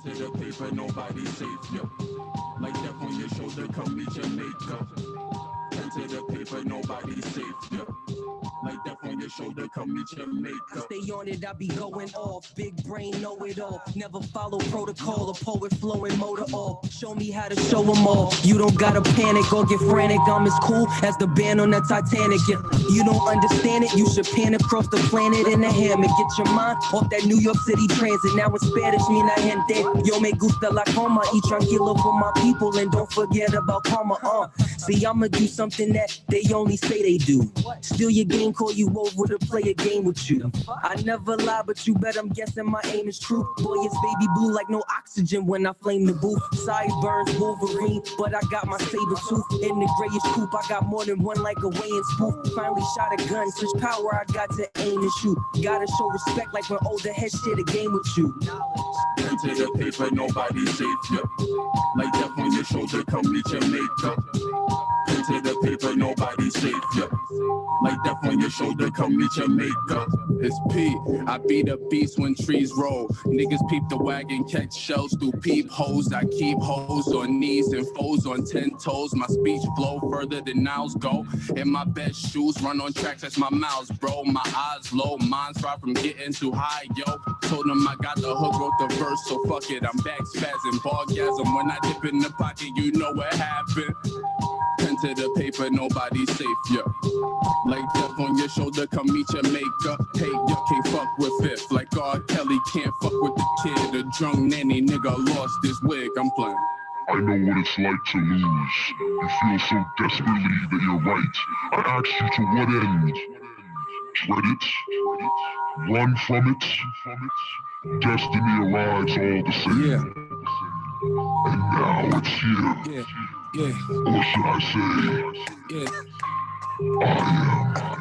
to the paper, nobody safe, yo. Like death on your shoulder, come meet your maker. Pen to the paper, nobody safe, yo. Like death on your shoulder, come meet your maker. Stay on it, I be going off. Big brain, know it all. Never follow protocol, a poet flowing motor off. Show me how to show them all. You don't gotta panic or get frantic. I'm as cool as the band on the Titanic. If you don't understand it, you should pan across the planet in a hammock. Get your mind off that New York City transit. Now in Spanish, me la gente. Yo me gusta la coma. Y tranquilo for my people. And don't forget about karma. See, I'ma do something that they only say they do. Steal your game, call you over to play a game with you. I never lie, but you bet I'm guessing my aim is true. Boy, it's baby blue like no oxygen when I flame the booth. Sideburns, Wolverine, but I got my saber tooth. In the grayish coupe, I got more than one like a weighing spoof. Finally shot a gun, such power I got to aim and shoot. Gotta show respect like when older heads share the game with you. Pen to the paper, nobody safe, yo. Like death on your shoulder, come meet your maker. Pen to the paper, nobody safe, yo. Like death on your shoulder, come meet your maker. It's P. I be the beast when trees roll. Niggas peep the wagon, catch shells through peepholes. I keep hoes on knees and foes on 10 toes. My speech flow further than nows go. In my best shoes, run on tracks, that's my mouths, bro. My eyes low, mine's far from getting too high, yo. Told them I got the hook, wrote the verse, so fuck it. I'm back spazzing, ballgasm. When I dip in the pocket, you know what happened. Pen to the paper, nobody safe, yo. Like death on your shoulder, come meet your maker. Hey, you can't fuck with Fifth. Like R. Kelly can't fuck with the kid. A drunk nanny nigga lost his wig. I'm playing. I know what it's like to lose. You feel so desperately that you're right. I ask you to what end? Dread it? Run from it? Destiny arrives all the same. Yeah. And now it's here. Yeah. Or should I say, Yeah. I am.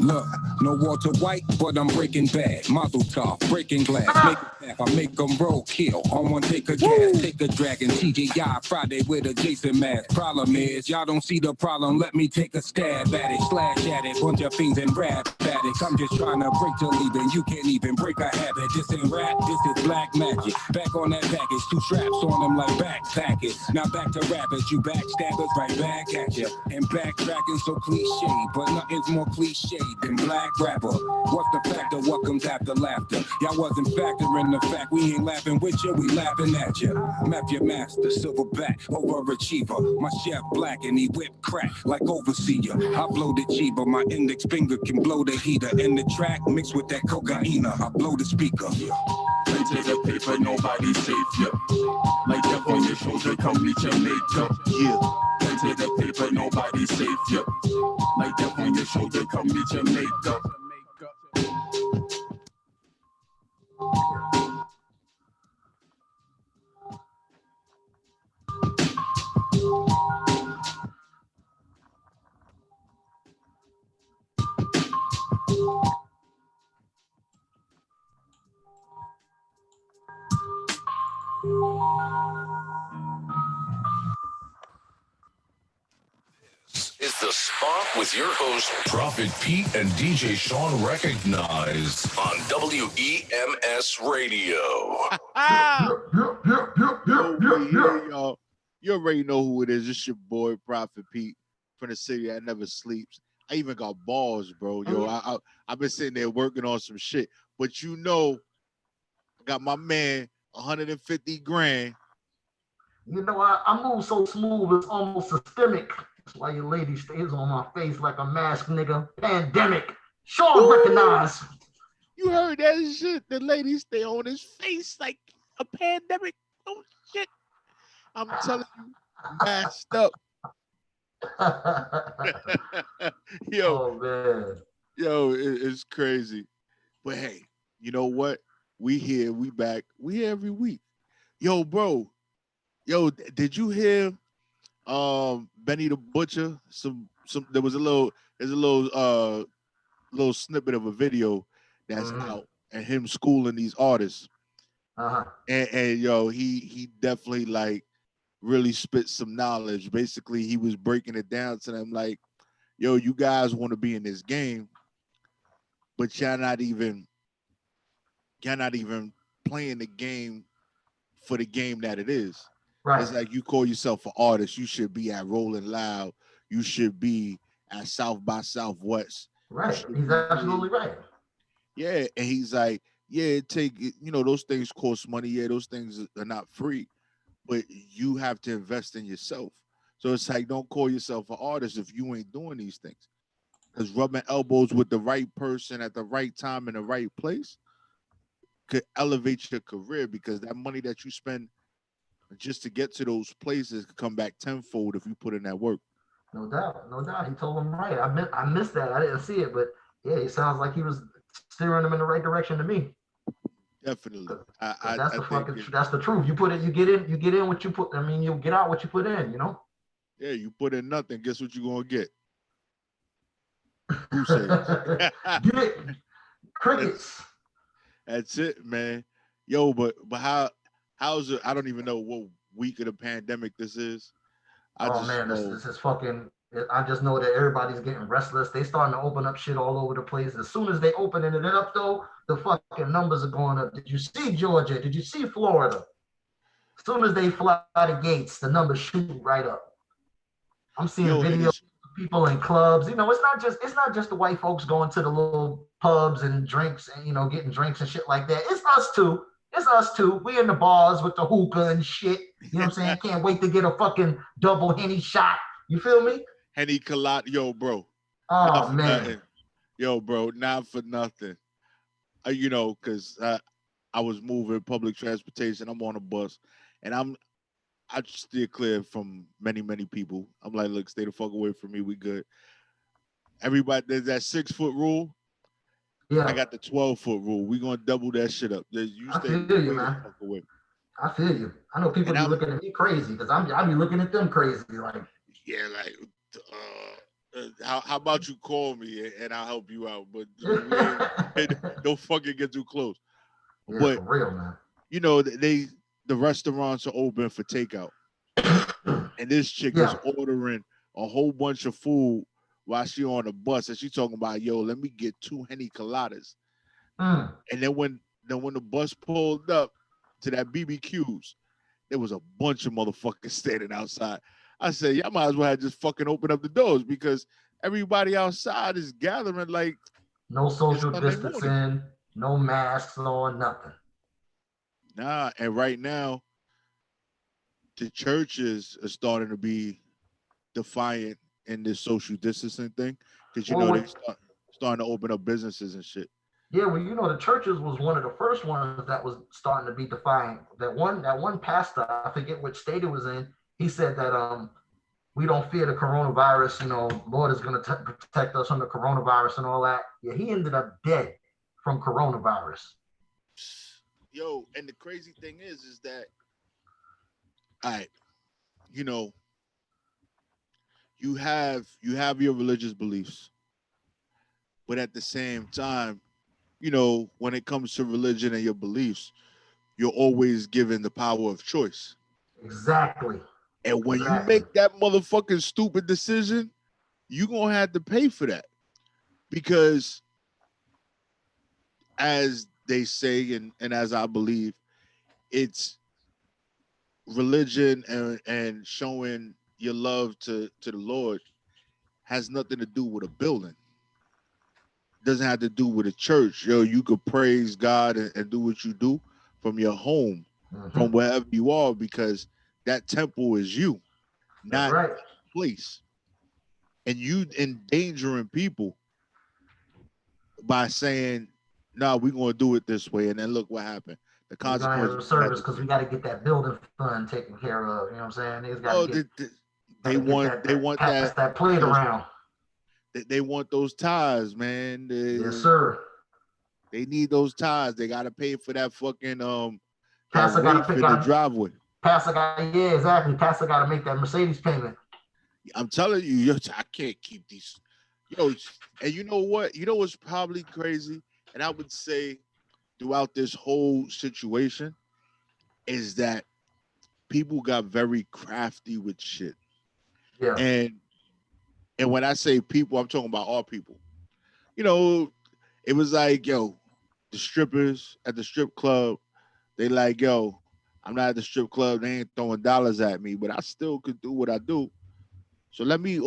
Look, no Walter White, but I'm breaking bad. Mazel tov, breaking glass, make it laugh. I make them roll, kill. On one take a gas, take a dragon. TGI Friday with a Jason mask. Problem is, y'all don't see the problem. Let me take a stab at it, slash at it. Bunch of fiends and rap addicts. I'm just trying to break till even. You can't even break a habit. This ain't rap, this is black magic. Back on that package, 2 straps on them like backpackers. Now back to rappers, you backstabbers right back at ya. And backtracking so cliche, but nothing's more cliche than black rapper. What's the factor? What comes after laughter? Y'all wasn't factoring the fact we ain't laughing with you, we laughing at you. Map your master, silverback, overachiever. My chef black and he whip crack like overseer. I blow the Chiba, my index finger can blow the heater. And the track mixed with that cocaine, I blow the speaker. Pen to the paper, nobody safe, yo. Like death on your shoulder, come meet your maker. Yeah. Pen to the paper, nobody safe, yo. Like death on your shoulder, come meet your maker. Is the spot with your host, Prophet Pete and DJ Sean Recognize on WEMS Radio. Y'all. You already know who it is. It's your boy, Prophet Pete, from the city that never sleeps. I even got balls, bro. Yo, I've been sitting there working on some shit. But you know, I got my man 150 grand. You know, I move so smooth, it's almost systemic. That's why your lady stays on my face like a masked nigga. Pandemic. Sean Recognize. You heard that shit? The lady stay on his face like a pandemic. Oh, shit. I'm telling you, masked up. Oh, man. Yo, it's crazy. But hey, you know what? We here, we back. We here every week. Yo, bro. Yo, did you hear Benny the Butcher? There was a little snippet of a video that's out and him schooling these artists. And yo, he definitely like really spit some knowledge. Basically, he was breaking it down to them like, yo, you guys want to be in this game, but y'all not even playing the game for the game that it is. Right. It's like you call yourself an artist, you should be at Rolling Loud, you should be at South by Southwest. Right. He's absolutely right. Yeah, and he's like, yeah, those things cost money. Yeah, those things are not free, but you have to invest in yourself. So it's like, don't call yourself an artist if you ain't doing these things. Because rubbing elbows with the right person at the right time in the right place could elevate your career, because that money that you spend just to get to those places could come back tenfold if you put in that work. No doubt, no doubt. He told him right. I missed that. I didn't see it, but yeah, it sounds like he was steering him in the right direction to me. Definitely. That's the truth. You get in what you put. I mean, you get out what you put in. You know. Yeah, you put in nothing. Guess what you're gonna get? Who says? Get crickets. That's it, man. Yo, but how's it? I don't even know what week of the pandemic this is. This is fucking. I just know that everybody's getting restless. They starting to open up shit all over the place. As soon as they opening it up, though, the fucking numbers are going up. Did you see Georgia? Did you see Florida? As soon as they fly the gates, the numbers shoot right up. I'm seeing videos of people in clubs. You know, it's not just the white folks going to the little pubs and drinks and getting drinks and shit like that. It's us too. It's us too. We in the bars with the hookah and shit. You know what I'm saying? Can't wait to get a fucking double Henny shot. You feel me? Henny Colada, yo, bro. Oh man, nothing. Yo, bro, not for nothing. Because I was moving public transportation. I'm on a bus, and I steer clear from many people. I'm like, look, stay the fuck away from me. We good. Everybody, there's that 6-foot rule. Yeah, I got the 12-foot rule. We gonna double that shit up. You stay I feel you, man. The fuck away. I feel you. I know people be looking at me crazy because I be looking at them crazy. Like, yeah, like, how about you call me and I'll help you out, but don't fucking get too close. Yeah, but for real, man. The restaurants are open for takeout, and this chick is ordering a whole bunch of food while she on the bus, and she talking about, yo, let me get 2 Henny Coladas. And then when the bus pulled up to that BBQs, there was a bunch of motherfuckers standing outside. I said, y'all might as well have just fucking open up the doors, because everybody outside is gathering like no social distancing, no masks on, nothing. Nah, and right now, the churches are starting to be defiant in this social distancing thing, because they starting to open up businesses and shit. Yeah, well, the churches was one of the first ones that was starting to be defiant. That one pastor, I forget which state it was in, he said that we don't fear the coronavirus. Lord is going to protect us from the coronavirus and all that. Yeah, he ended up dead from coronavirus. Yo, and the crazy thing is that, all right, you have your religious beliefs, but at the same time, when it comes to religion and your beliefs, you're always given the power of choice. Exactly. And when you make that motherfucking stupid decision, you're going to have to pay for that. Because as they say, and as I believe, it's religion and showing your love to the Lord has nothing to do with a building. It doesn't have to do with a church. Yo, you could praise God and do what you do from your home, from wherever you are, because that temple is you, not a place. And you endangering people by saying, no, we're going to do it this way. And then look what happened. The consequences. We're going to have a service because we got to get that building fund taken care of. You know what I'm saying? They want that plate around. They want those ties, man. Yes, sir. They need those ties. They got to pay for that fucking Pastor got to pick out the driveway. Pastor got to make that Mercedes payment. I'm telling you, I can't keep these. Yo, and you know what? You know what's probably crazy? And I would say throughout this whole situation is that people got very crafty with shit. Yeah. And when I say people, I'm talking about all people. It was like, yo, the strippers at the strip club, they like, yo, I'm not at the strip club. They ain't throwing dollars at me, but I still could do what I do. So let me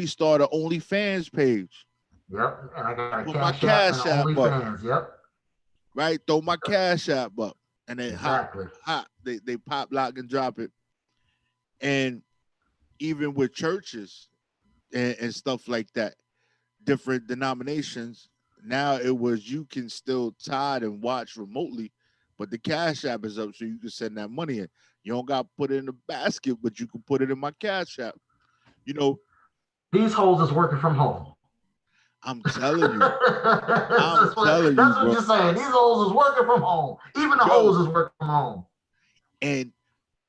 start an OnlyFans page. Yep. And I got a Put my Cash App and cash app up. OnlyFans. Yep. Right? Throw my cash app up. And then Exactly. they pop, lock, and drop it. And even with churches and stuff like that, different denominations, now it was you can still tithe and watch remotely, but the cash app is up so you can send that money in. You don't got to put it in the basket, but you can put it in my cash app. You know, these hoes is working from home. I'm telling you. That's what bro. you're saying. These hoes is working from home. Even the hoes is working from home. And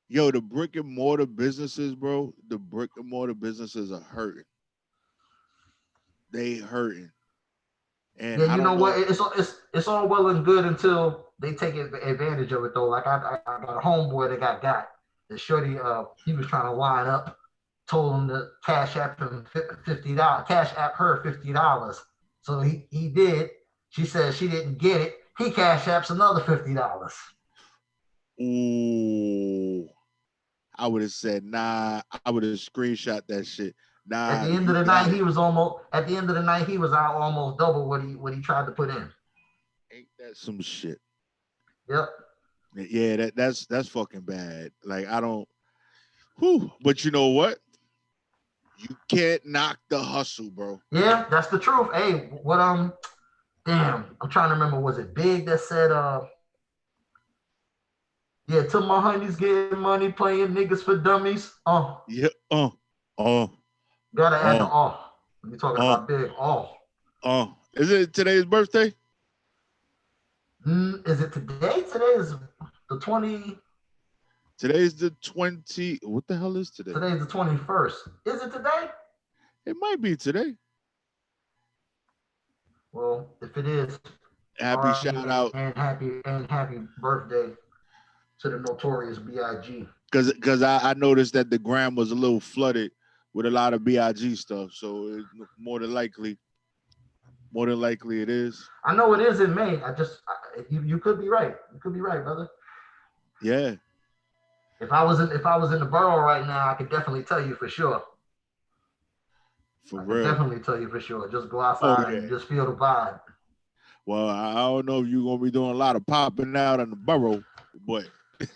yo, the brick and mortar businesses, bro, the brick and mortar businesses are hurting. They hurting. And yeah, you know what? It's all well and good until they take advantage of it, though. Like I got a homeboy that got the shorty. He was trying to line up. Told him to cash app him $50. Cash app her $50. So he did. She said she didn't get it. He cash apps another $50. Ooh, I would have said nah. I would have screenshot that shit. Nah. At the end of the night, he was almost. At the end of the night, he was out almost double what he tried to put in. Ain't that some shit? Yep. Yeah, that's fucking bad. Like I don't. Whew. But you know what? You can't knock the hustle, bro. Yeah, that's the truth. Hey, what damn, I'm trying to remember. Was it Big that said yeah, till my honeys getting money playing niggas for dummies. Yeah. Gotta add the when you're talking about Big. Is it today's birthday? Is it today? Today is the 20. Today's the 20. What the hell is today? Today's the 21st. Is it today? It might be today. Well, if it is, happy shout out and happy birthday to the notorious B.I.G. Because I noticed that the gram was a little flooded with a lot of B.I.G. stuff, so it's more than likely it is. I know it is in May. You could be right. You could be right, brother. Yeah. If I was in the borough right now, I could definitely tell you for sure. For real. Definitely tell you for sure. Just go outside and just feel the vibe. Well, I don't know if you're gonna be doing a lot of popping out in the borough, but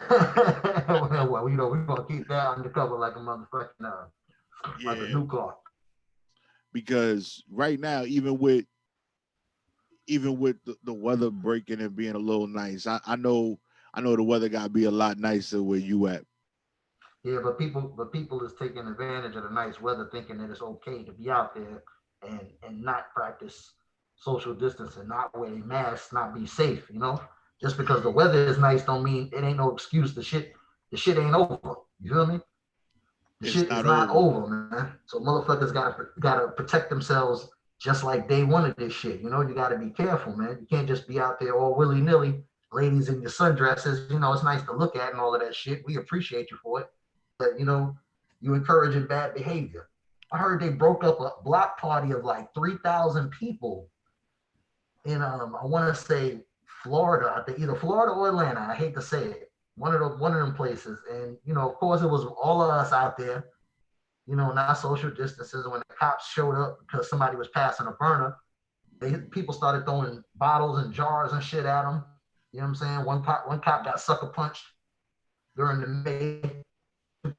well, you know, we're gonna keep that undercover like a motherfucking like a new car. Because right now, even with the weather breaking and being a little nice, I know the weather gotta be a lot nicer where you at. Yeah, but people is taking advantage of the nice weather, thinking that it's okay to be out there and not practice social distancing, not wear masks, not be safe. You know, just because the weather is nice don't mean it ain't no excuse. The shit ain't over. You feel me? The shit is not over, man. So motherfuckers gotta protect themselves just like day one of this shit. You know, you gotta be careful, man. You can't just be out there all willy nilly, ladies in your sundresses. You know, it's nice to look at and all of that shit. We appreciate you for it. But you know, you encouraging bad behavior. I heard they broke up a block party of like 3,000 people in I want to say Florida. I think either Florida or Atlanta. I hate to say it. One of them places. And you know, of course, it was all of us out there. You know, not social distances. When the cops showed up because somebody was passing a burner, people started throwing bottles and jars and shit at them. You know what I'm saying? One cop got sucker punched during the May.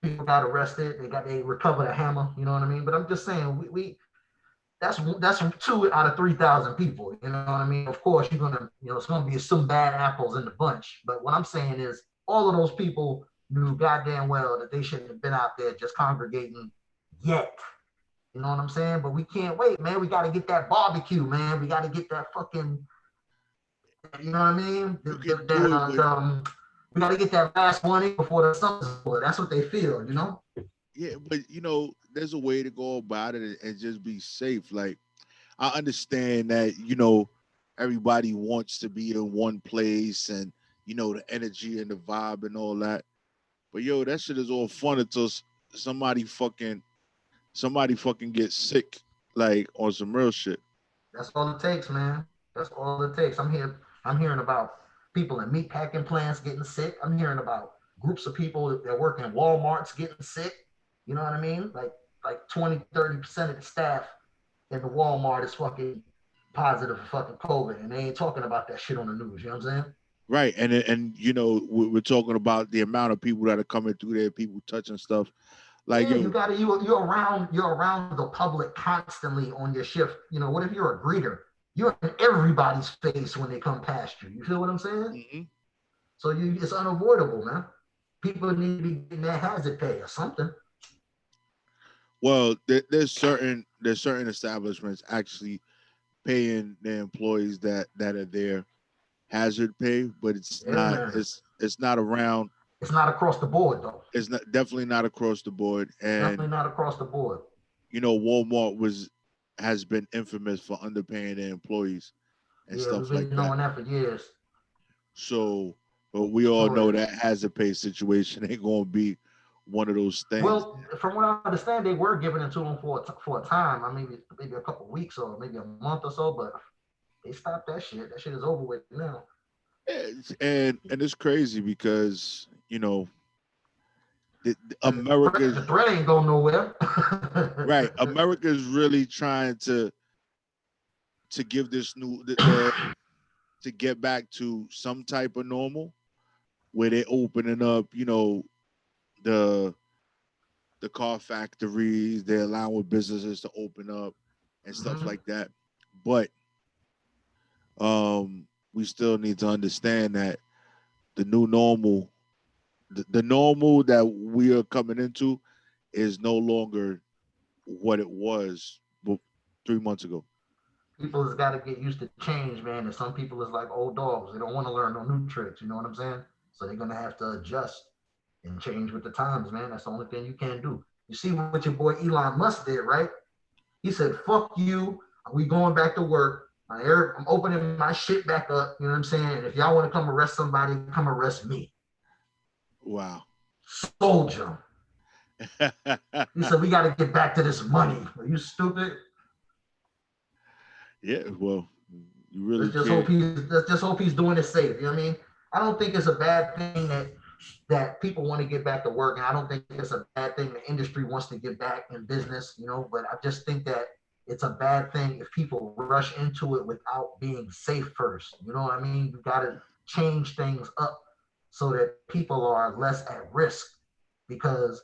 People got arrested. They recovered a hammer. You know what I mean? But I'm just saying, we that's 2 out of 3,000 people. You know what I mean? Of course, it's gonna be some bad apples in the bunch. But what I'm saying is, all of those people knew goddamn well that they shouldn't have been out there just congregating yet. You know what I'm saying? But we can't wait, man. We got to get that barbecue, man. We got to get that fucking. You know what I mean? We got to get that last one in before the summer's over. That's what they feel, you know? Yeah, but you know, there's a way to go about it and just be safe. Like, I understand that, you know, everybody wants to be in one place and, you know, the energy and the vibe and all that. But yo, that shit is all fun until somebody fucking gets sick, like on some real shit. That's all it takes, man. That's all it takes. I'm hearing about people in meat packing plants getting sick. I'm hearing about groups of people that work in Walmart's getting sick. You know what I mean? Like 20, 30% of the staff in the Walmart is fucking positive for fucking COVID, and they ain't talking about that shit on the news. You know what I'm saying? Right, and you know we're talking about the amount of people that are coming through there, people touching stuff. Like Yeah, you're around the public constantly on your shift. You know, what if you're a greeter? You're in everybody's face when they come past you. You feel what I'm saying? mm-hmm. So it's unavoidable, man. People need to be getting that hazard pay or something. Well, there's certain establishments actually paying their employees that are there hazard pay, but it's not Man. it's not around. It's not across the board though. It's not definitely not across the board, Definitely and not across the board. you know Walmart has been infamous for underpaying their employees and Yeah, stuff we've like been that. knowing that for years. So, but we all know that hazard pay situation ain't gonna be one of those things. Well, from what I understand, they were giving it to them for a time. I mean, maybe a couple of weeks or maybe a month or so, but they stopped that shit. That shit is over with now. And it's crazy because you know America, the threat ain't going nowhere. right? America is really trying to give this to get back to some type of normal, where they're opening up, you know, the car factories, they're allowing businesses to open up and stuff like that. But we still need to understand that the new normal, the normal that we are coming into is no longer what it was 3 months ago. People has got to get used to change, man. And some people is like old dogs. They don't want to learn no new tricks. You know what I'm saying? So they're going to have to adjust and change with the times, man. That's the only thing you can do. You see what your boy Elon Musk did, right? He said, fuck you. We going back to work. I'm opening my shit back up. You know what I'm saying? And if y'all want to come arrest somebody, come arrest me. Wow. Soldier. He said, we got to get back to this money. Are you stupid? Yeah, well, you really let's just hope he's doing it safe. You know what I mean? I don't think it's a bad thing that people want to get back to work, and I don't think it's a bad thing the industry wants to get back in business, you know, but I just think that it's a bad thing if people rush into it without being safe first. You know what I mean? You got to change things up so that people are less at risk, because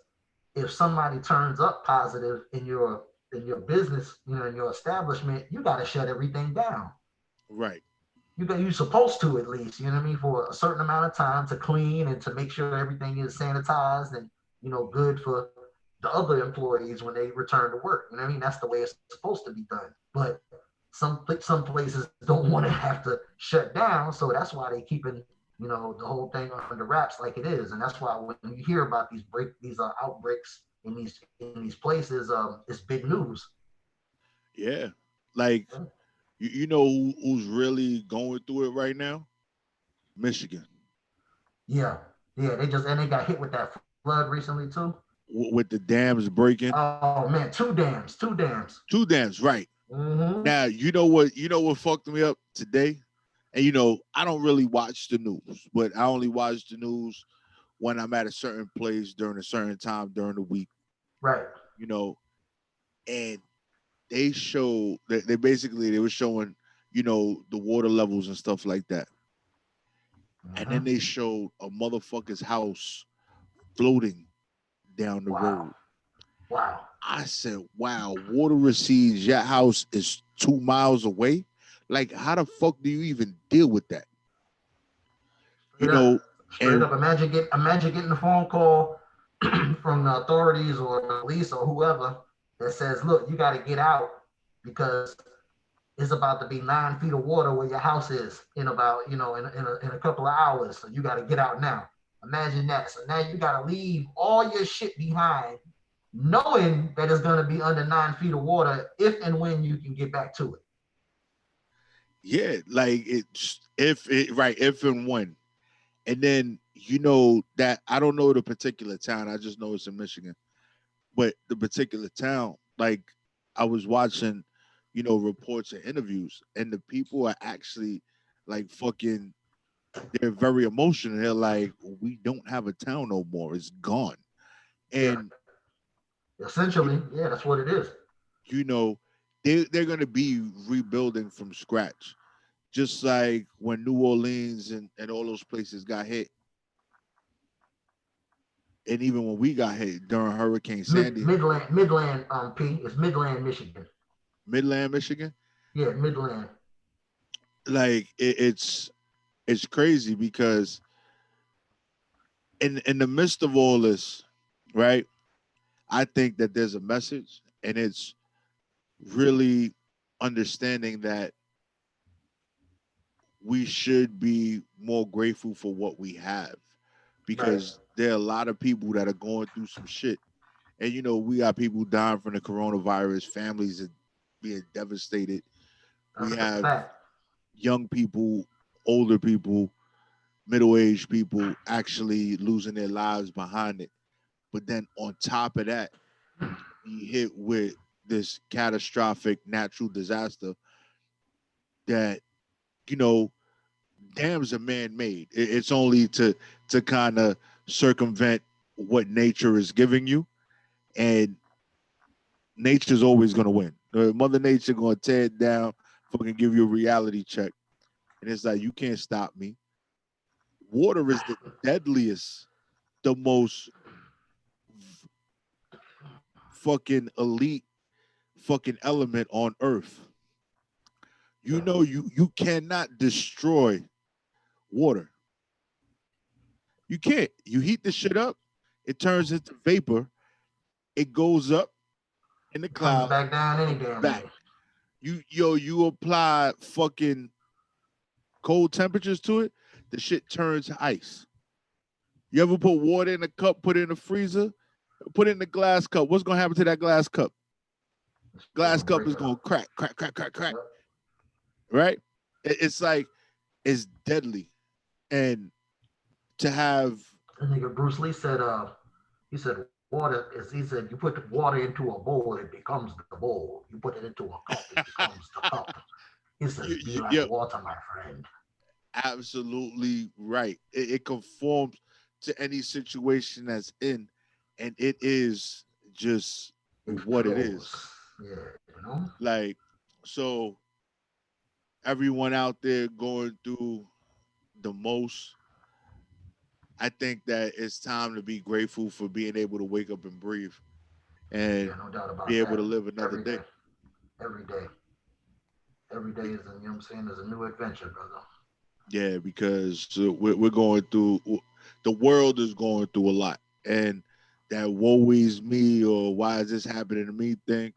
if somebody turns up positive in your business, you know, in your establishment, you got to shut everything down. Right. You're supposed to, at least, you know what I mean, for a certain amount of time to clean and to make sure everything is sanitized and, you know, good for the other employees when they return to work. You know what I mean? That's the way it's supposed to be done. But some places don't want to have to shut down, so that's why they keeping, you know, the whole thing under wraps like it is. And that's why when you hear about these outbreaks in these places, it's big news. Yeah, like you know who's really going through it right now? Michigan. Yeah, they got hit with that flood recently too. With the dams breaking. Oh man, two dams, right. Mm-hmm. Now you know what fucked me up today, and you know I don't really watch the news, but I only watch the news when I'm at a certain place during a certain time during the week. Right. You know, and they were showing, you know, the water levels and stuff like that. And then they showed a motherfucker's house floating down the road. Wow. I said, wow, water recedes, your house is 2 miles away. Like, how the fuck do you even deal with that? Straight up, imagine getting a phone call from the authorities or the police or whoever that says, look, you got to get out because it's about to be 9 feet of water where your house is in about, you know, in a couple of hours. So you got to get out now. Imagine that. So now you got to leave all your shit behind, knowing that it's going to be under 9 feet of water if and when you can get back to it. Yeah, like if and when. And then, you know, that I don't know the particular town. I just know it's in Michigan. But the particular town, like I was watching, you know, reports and interviews, and the people are actually like fucking, they're very emotional. They're like, we don't have a town no more. It's gone. And essentially, yeah, that's what it is. You know, they're gonna be rebuilding from scratch. Just like when New Orleans and all those places got hit. And even when we got hit during Hurricane Sandy. Midland, P. It's Midland, Michigan. Midland, Michigan? Yeah, Midland. Like it's crazy because in the midst of all this, right? I think that there's a message, and it's really understanding that we should be more grateful for what we have, because there are a lot of people that are going through some shit. And we got people dying from the coronavirus, families are being devastated. We have young people, older people, middle-aged people actually losing their lives behind it. But then on top of that, be hit with this catastrophic natural disaster that, dams are man-made. It's only to kind of circumvent what nature is giving you. And nature's always going to win. Mother Nature going to tear it down, fucking give you a reality check. And it's like, you can't stop me. Water is the deadliest, the most fucking elite fucking element on earth. You cannot destroy water. You can't. You heat the shit up, it turns into vapor, it goes up in the cloud, comes back down any damn back. way. You apply fucking cold temperatures to it, the shit turns ice. You ever put water in a cup, put it in the freezer, put it in the glass cup? What's gonna happen to that glass cup? Glass cup is gonna crack. Right? It's like, it's deadly. And to have, I think Bruce Lee said, he said you put the water into a bowl, it becomes the bowl. You put it into a cup, it becomes the cup. He says, be like water, my friend. Absolutely right. It conforms to any situation that's in, and it is just what it is. Yeah, Like, so everyone out there going through the most, I think that it's time to be grateful for being able to wake up and breathe and no doubt about be able that. to live another day. Every day. Every day is, is a new adventure, brother. Yeah, because we're going through, the world is going through a lot. And that woe is me, or why is this happening to me thing,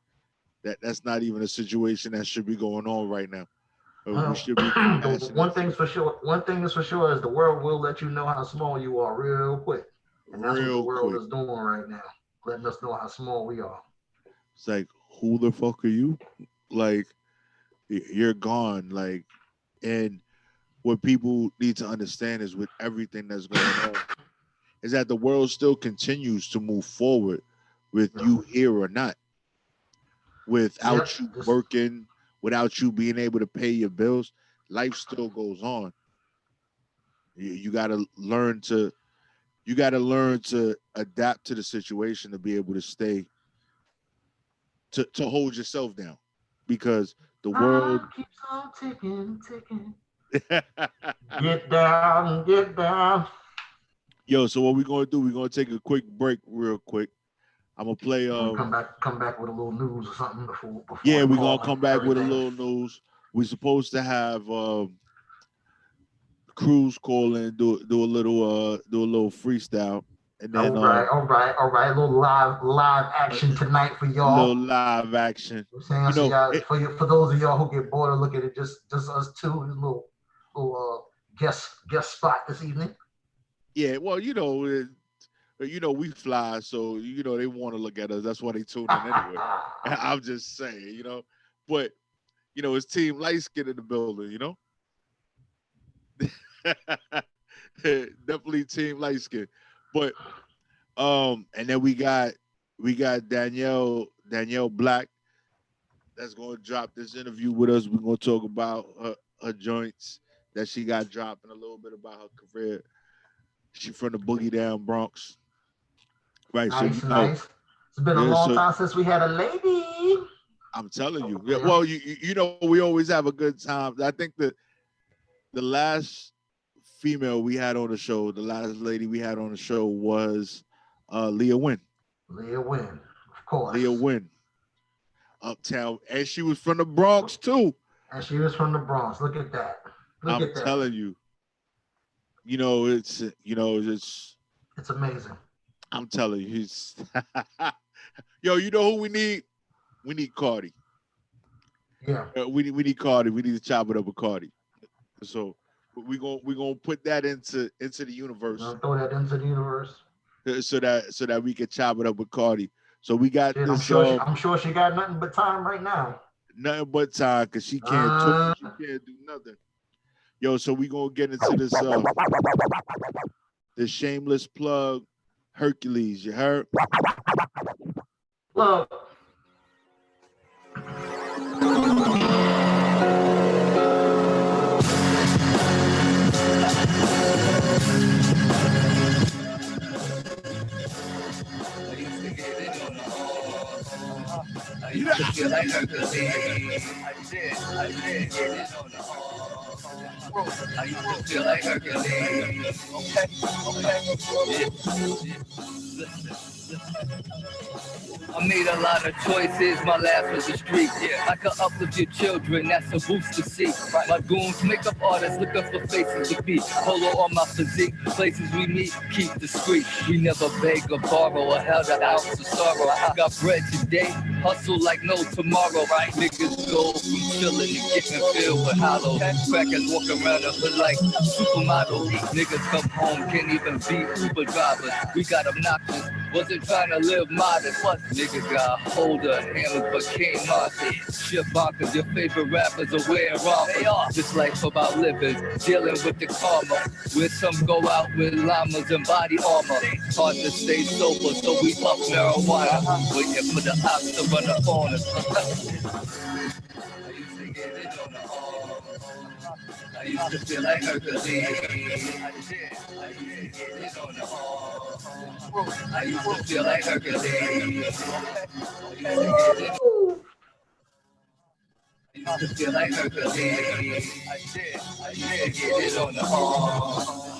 that's not even a situation that should be going on right now. We should be one thing is for sure is the world will let you know how small you are real quick. And that's what the world is doing right now, letting us know how small we are. It's like, who the fuck are you? Like, you're gone. Like, and what people need to understand is, with everything that's going on, is that the world still continues to move forward with you here or not. Without you working, without you being able to pay your bills, life still goes on. You gotta learn to adapt to the situation to be able to stay, to hold yourself down, because the world keeps on ticking. Get down. Yo, so what we're gonna do? We're gonna take a quick break, real quick. I'm gonna play. Come back with a little news or something before. Yeah, we're gonna come back with a little news. We're supposed to have Cruz call in, do a little freestyle, and then all right. A little live action tonight for y'all. A little live action. I'm saying, for those of y'all who get bored of looking at just us two, a little guest spot this evening. Yeah, well, we fly, so they want to look at us. That's why they tune in anyway. I'm just saying, but it's Team Light Skin in the building, Definitely Team Light Skin. But and then we got Danielle Black that's gonna drop this interview with us. We're gonna talk about her joints that she got dropped, and a little bit about her career. She from the Boogie Down Bronx. Right. Nice, so nice. It's been a long time since we had a lady. I'm telling you. Yeah, well, you know, we always have a good time. I think the last female we had on the show, the last lady we had on the show was Leah Wynn. Leah Wynn, of course. Leah Wynn. Uptown. And she was from the Bronx too. And she was from the Bronx. Look at that. I'm telling you. You know, it's amazing. I'm telling you, he's yo, you know who we need? We need Cardi. Yeah. We need Cardi. We need to chop it up with Cardi. So we're gonna put that into the universe. Throw that into the universe. So that we can chop it up with Cardi. So we got this. I'm sure she got nothing but time right now. Nothing but time, because she can't talk, she can't do nothing. Yo, so we gonna get into this the shameless plug, Hercules. You heard? Look. I used to feel like Hercules. I did get it on the hall. I used to feel like Hercules. Okay. Listen. I made a lot of choices, my last was the street. Yeah. I could uplift your children, that's a boost to see. Right. My goons, makeup artists, looking for faces to be. Polo on my physique, places we meet, keep discreet. We never beg or borrow or held an ounce of sorrow. I got bread today, hustle like no tomorrow. Right. Niggas go from chillin' to getting filled with hollow. Crackers walk around the hood like supermodels. Niggas come home, can't even be Uber drivers. We got obnoxious, wasn't trying to live modest. What nigga got hold of hammers but came off it. Shit bonkers, your favorite rappers are wearing rompers. This life about living, dealing with the karma. Where some go out with llamas and body armor. Hard to stay sober, so we puff marijuana. Waiting for the ops to run up on us. I used to get it on the hall. I used to feel like Hercules. I used to get it on the hall. I used to feel like Hercules. I used to feel like Hercules. I did get it on the hall.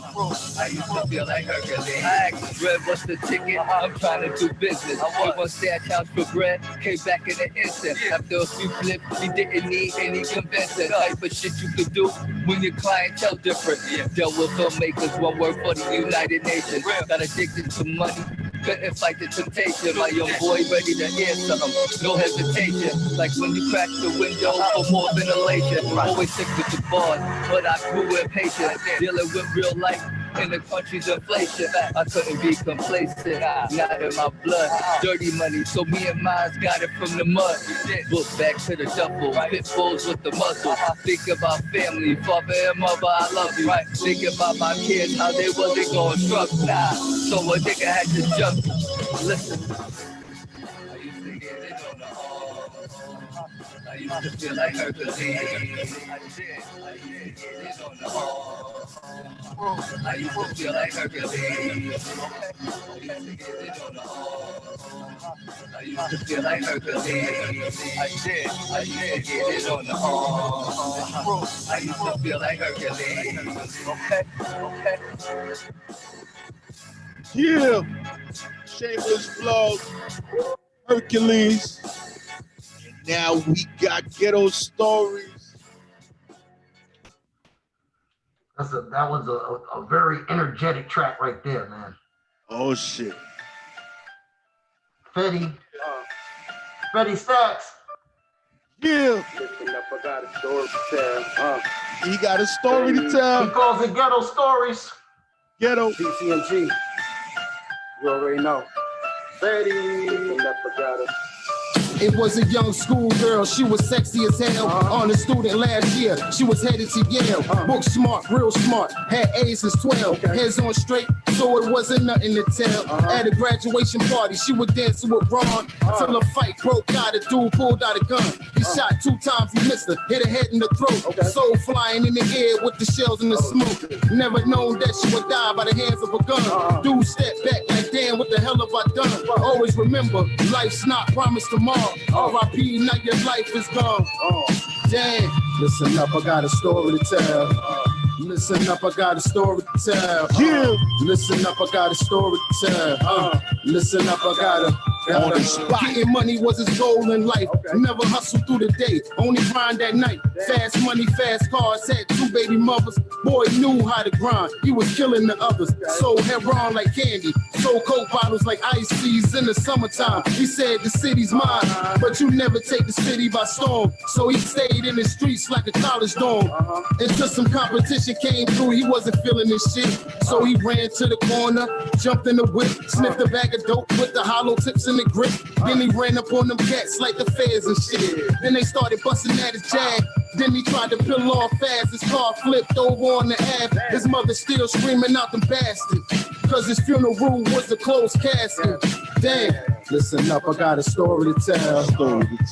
I used to feel like Hercules. I asked Red, what's the ticket? I'm trying to do business. I was stash house for bread, came back in an instant. After a few flips, he didn't need any convincing. Type of shit you could do when your clientele different. Dealt with filmmakers, one word for the United Nations. Got addicted to money. Couldn't fight the temptation. My young boy ready to hear something, no hesitation. Like when you crack the window for more ventilation. Always stick with the bars, but I grew impatient. Dealing with real life in the country's inflation. I couldn't be complacent, not in my blood. Dirty money, so me and mine got it from the mud. Book back to the duffel, pit bulls with the muzzle. Think about family, father and mother, I love you. Right? Think about my kids, how they wasn't going struggle. Nah, so a nigga had to jump. Listen. I used to get it on the hall. I used to feel like Hercules. I did get it on the hall. I used to feel like Hercules. I used to get it on the hall. I used to feel like Hercules. I did get it on the hall. I used to feel like Hercules. Okay. Yeah. Shameless plug, Hercules. Now we got Ghetto Stories. That was a very energetic track right there, man. Oh shit. Fetty Stacks. Yeah. Listen up, I got a story to tell. He got a story to tell. He calls it Ghetto Stories. Ghetto. PCMG. You already know. Fetty. Listen up, I got a It was a young schoolgirl, she was sexy as hell. On a student last year, she was headed to Yale. Book smart, real smart, had A's since 12. Heads on straight, so it wasn't nothing to tell. At a graduation party, she was dancing with Ron till a fight broke out. A dude pulled out a gun. He shot 2 times, he missed her, hit her head in the throat. Soul flying in the air with the shells and the smoke. Never known that she would die by the hands of a gun. Dude stepped back like, damn, what the hell have I done? Always remember, life's not promised tomorrow. R.I.P. Now your life is gone. Damn. Listen up, I got a story to tell. Listen up, I got a story to tell. Listen up, I got a story to tell. Listen up, I gotta. Getting money was his goal in life. Never hustle through the day, only grind at night. Fast money, fast cars, had 2 baby mothers. Boy knew how to grind, he was killing the others. Sold heroin like candy, sold coke bottles like ice seas in the summertime. He said the city's mine, but you never take the city by storm. So he stayed in the streets like a college dorm. Until some competition came through, he wasn't feeling this shit. So he ran to the corner, jumped in the whip, sniffed a bag of dope with the hollow tips in the grip. Then he ran up on them cats like the feds and shit. Then they started busting at his jag. Then he tried to peel off fast. His car flipped over on the Ave. His mother still screaming out them bastards. Cause his funeral was a closed casket. Damn. Listen up, I got a story to tell.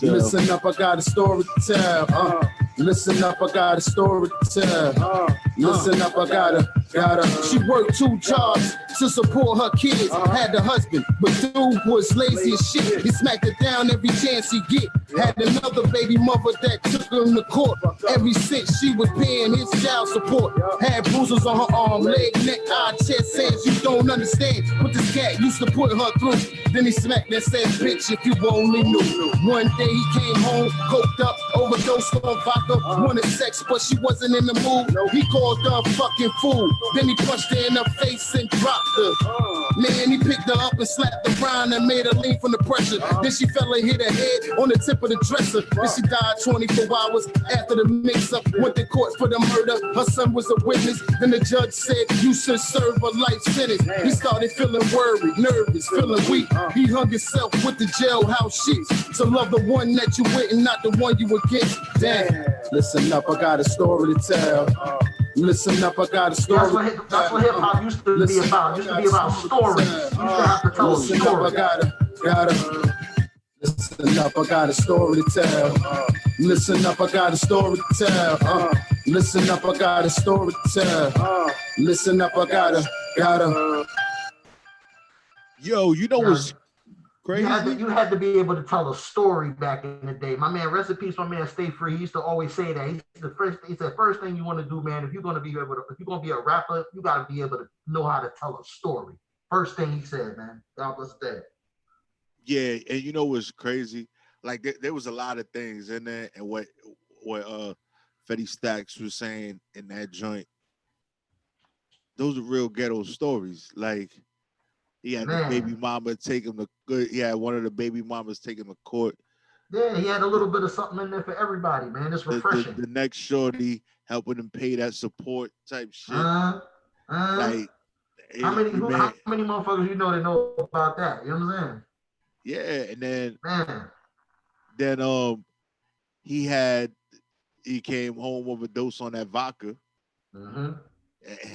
Listen up, I got a story to tell. Listen up, I got a story to tell. Listen up, I gotta. She worked 2 jobs to support her kids. Had a husband, but dude was lazy as shit. He smacked her down every chance he get. Had another baby mother that took him to court. Every cent she was paying his child support. Had bruises on her arm, leg, neck, eye, chest, hands. You don't understand what this cat used to put her through. Then he smacked and said, bitch, if you only knew. One day he came home, coked up, overdosed on vodka. Wanted sex, but she wasn't in the mood. He called her a fucking fool. Then he punched her in her face and dropped her. Man, he picked her up and slapped her around and made her lean from the pressure. Then she fell and hit her head on the tip of the dresser. Then she died 24 hours after the mix-up. Went to court for the murder. Her son was a witness. Then the judge said, you should serve a life sentence. He started feeling worried, nervous, feeling weak. He hung himself with the jailhouse sheets. To love the one that you with and not the one you against. Damn. Listen up, I got a story to tell. Listen up, I got a story. That's what hip hop used to be about. Used to be about stories. You used to have to tell a story. Listen up, I gotta. Listen up, I got a story to tell. Listen up, I got a story to tell. Listen up, I got a story to tell. Listen up, I gotta. Yo, you know what's crazy? You had to be able to tell a story back in the day. My man, rest in peace, my man, Stay Free. He used to always say that. He said, first thing you want to do, man, if you're gonna be a rapper, you gotta be able to know how to tell a story. First thing he said, man. God bless that. Yeah, and you know what's crazy? Like there was a lot of things in there, and what Fetty Stacks was saying in that joint, those are real ghetto stories. Like he had the baby mama take him to good. He had one of the baby mamas take him to court. Yeah, he had a little bit of something in there for everybody, man. It's refreshing. The next shorty helping him pay that support type shit. Like how many motherfuckers you know that know about that? You know what I'm saying? Yeah, and then he came home overdosed on that vodka, and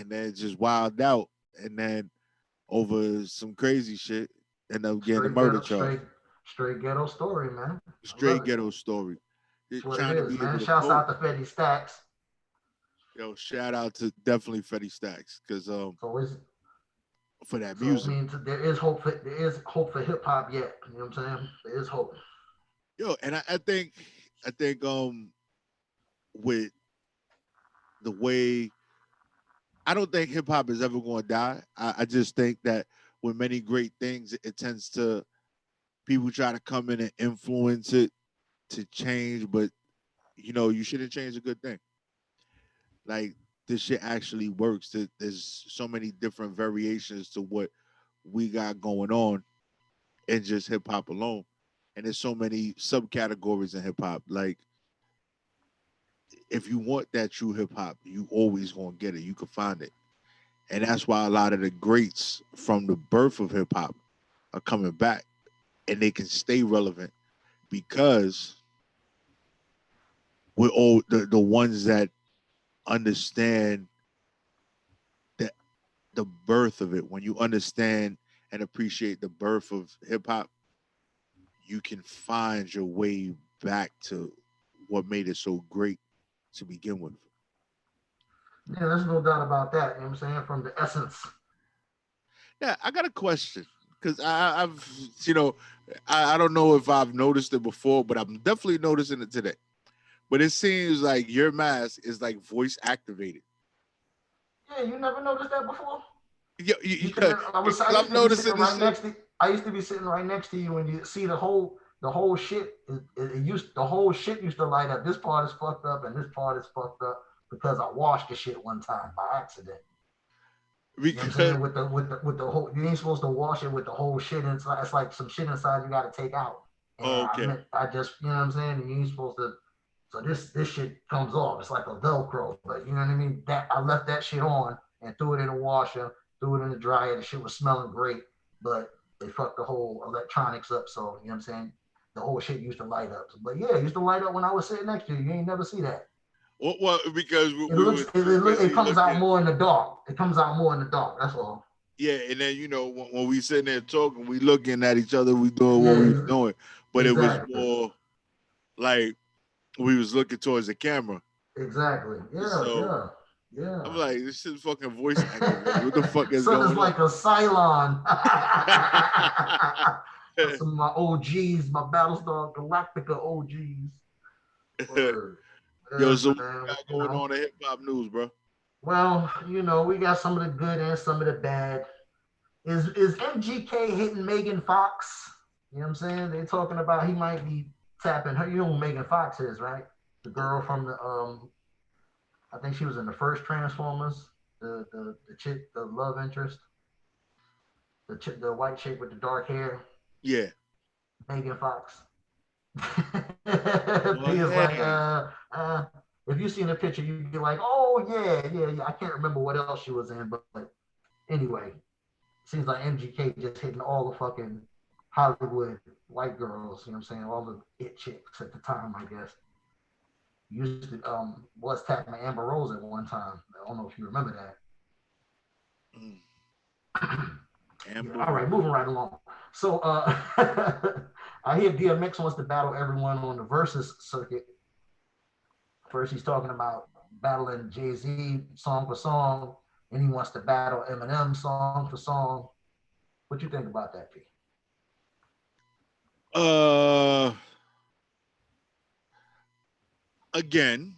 then just wilded out, and then over some crazy shit, ended up getting a murder charge. Straight ghetto story, man. Straight ghetto story. That's what it is, man. Shouts out to Fetty Stacks. Yo, shout out to definitely Fetty Stacks, because for that music. I mean, there is hope for hip hop yet. You know what I'm saying? There is hope. Yo, and I think with the way, I don't think hip hop is ever going to die. I just think that with many great things, it tends to, people try to come in and influence it to change, but you shouldn't change a good thing. Like, this shit actually works. There's so many different variations to what we got going on in just hip hop alone. And there's so many subcategories in hip hop. Like, if you want that true hip hop, you always gonna get it. You can find it. And that's why a lot of the greats from the birth of hip hop are coming back, and they can stay relevant because we're all the ones that understand that the birth of it, when you understand and appreciate the birth of hip hop, you can find your way back to what made it so great to begin with. Yeah, there's no doubt about that. You know what I'm saying? From the essence. Yeah, I got a question because I've, I don't know if I've noticed it before, but I'm definitely noticing it today. But it seems like your mask is like voice activated. Yeah, you never noticed that before? Yeah, I used I'm to be sitting noticing this right shit. next to. I used to be sitting right next to you, and you see the whole shit. The whole shit used to light up. This part is fucked up, and this part is fucked up because I washed the shit one time by accident. You know what I'm saying? With the whole, you ain't supposed to wash it with the whole shit inside. It's like some shit inside you got to take out. And Okay. I just, you know what I'm saying? You ain't supposed to. So this shit comes off. It's like a Velcro, but you know what I mean? That I left that shit on and threw it in the washer, threw it in the dryer. The shit was smelling great, but they fucked the whole electronics up. So you know what I'm saying? The whole shit used to light up. But yeah, it used to light up when I was sitting next to you. You ain't never see that. Well, because it comes out more in the dark. It comes out more in the dark. That's all. Yeah, and then when we sitting there talking, we looking at each other, we doing what we was doing, but exactly. It was more like we was looking towards the camera. Exactly. Yeah. I'm like, this shit's fucking voice activated. What the fuck is going on? Son is like a Cylon. Some of my OGs, my Battlestar Galactica OGs. Yo, so what you got going on in hip hop news, bro? Well, we got some of the good and some of the bad. Is MGK hitting Megan Fox? You know what I'm saying? They're talking about he might be tapping her. You know who Megan Fox is, right? The girl from the I think she was in the first Transformers. The chick, the love interest. The white chick with the dark hair. Yeah. Megan Fox. P is like, if you seen the picture, you'd be like, oh yeah. I can't remember what else she was in, but anyway, seems like MGK just hitting all the fucking Hollywood white girls, you know what I'm saying? All the it chicks at the time, I guess. Used to was tapping Amber Rose at one time. I don't know if you remember that. All right, moving right along. So I hear DMX wants to battle everyone on the Versus circuit. First, he's talking about battling Jay-Z song for song, and he wants to battle Eminem song for song. What you think about that, P? Again,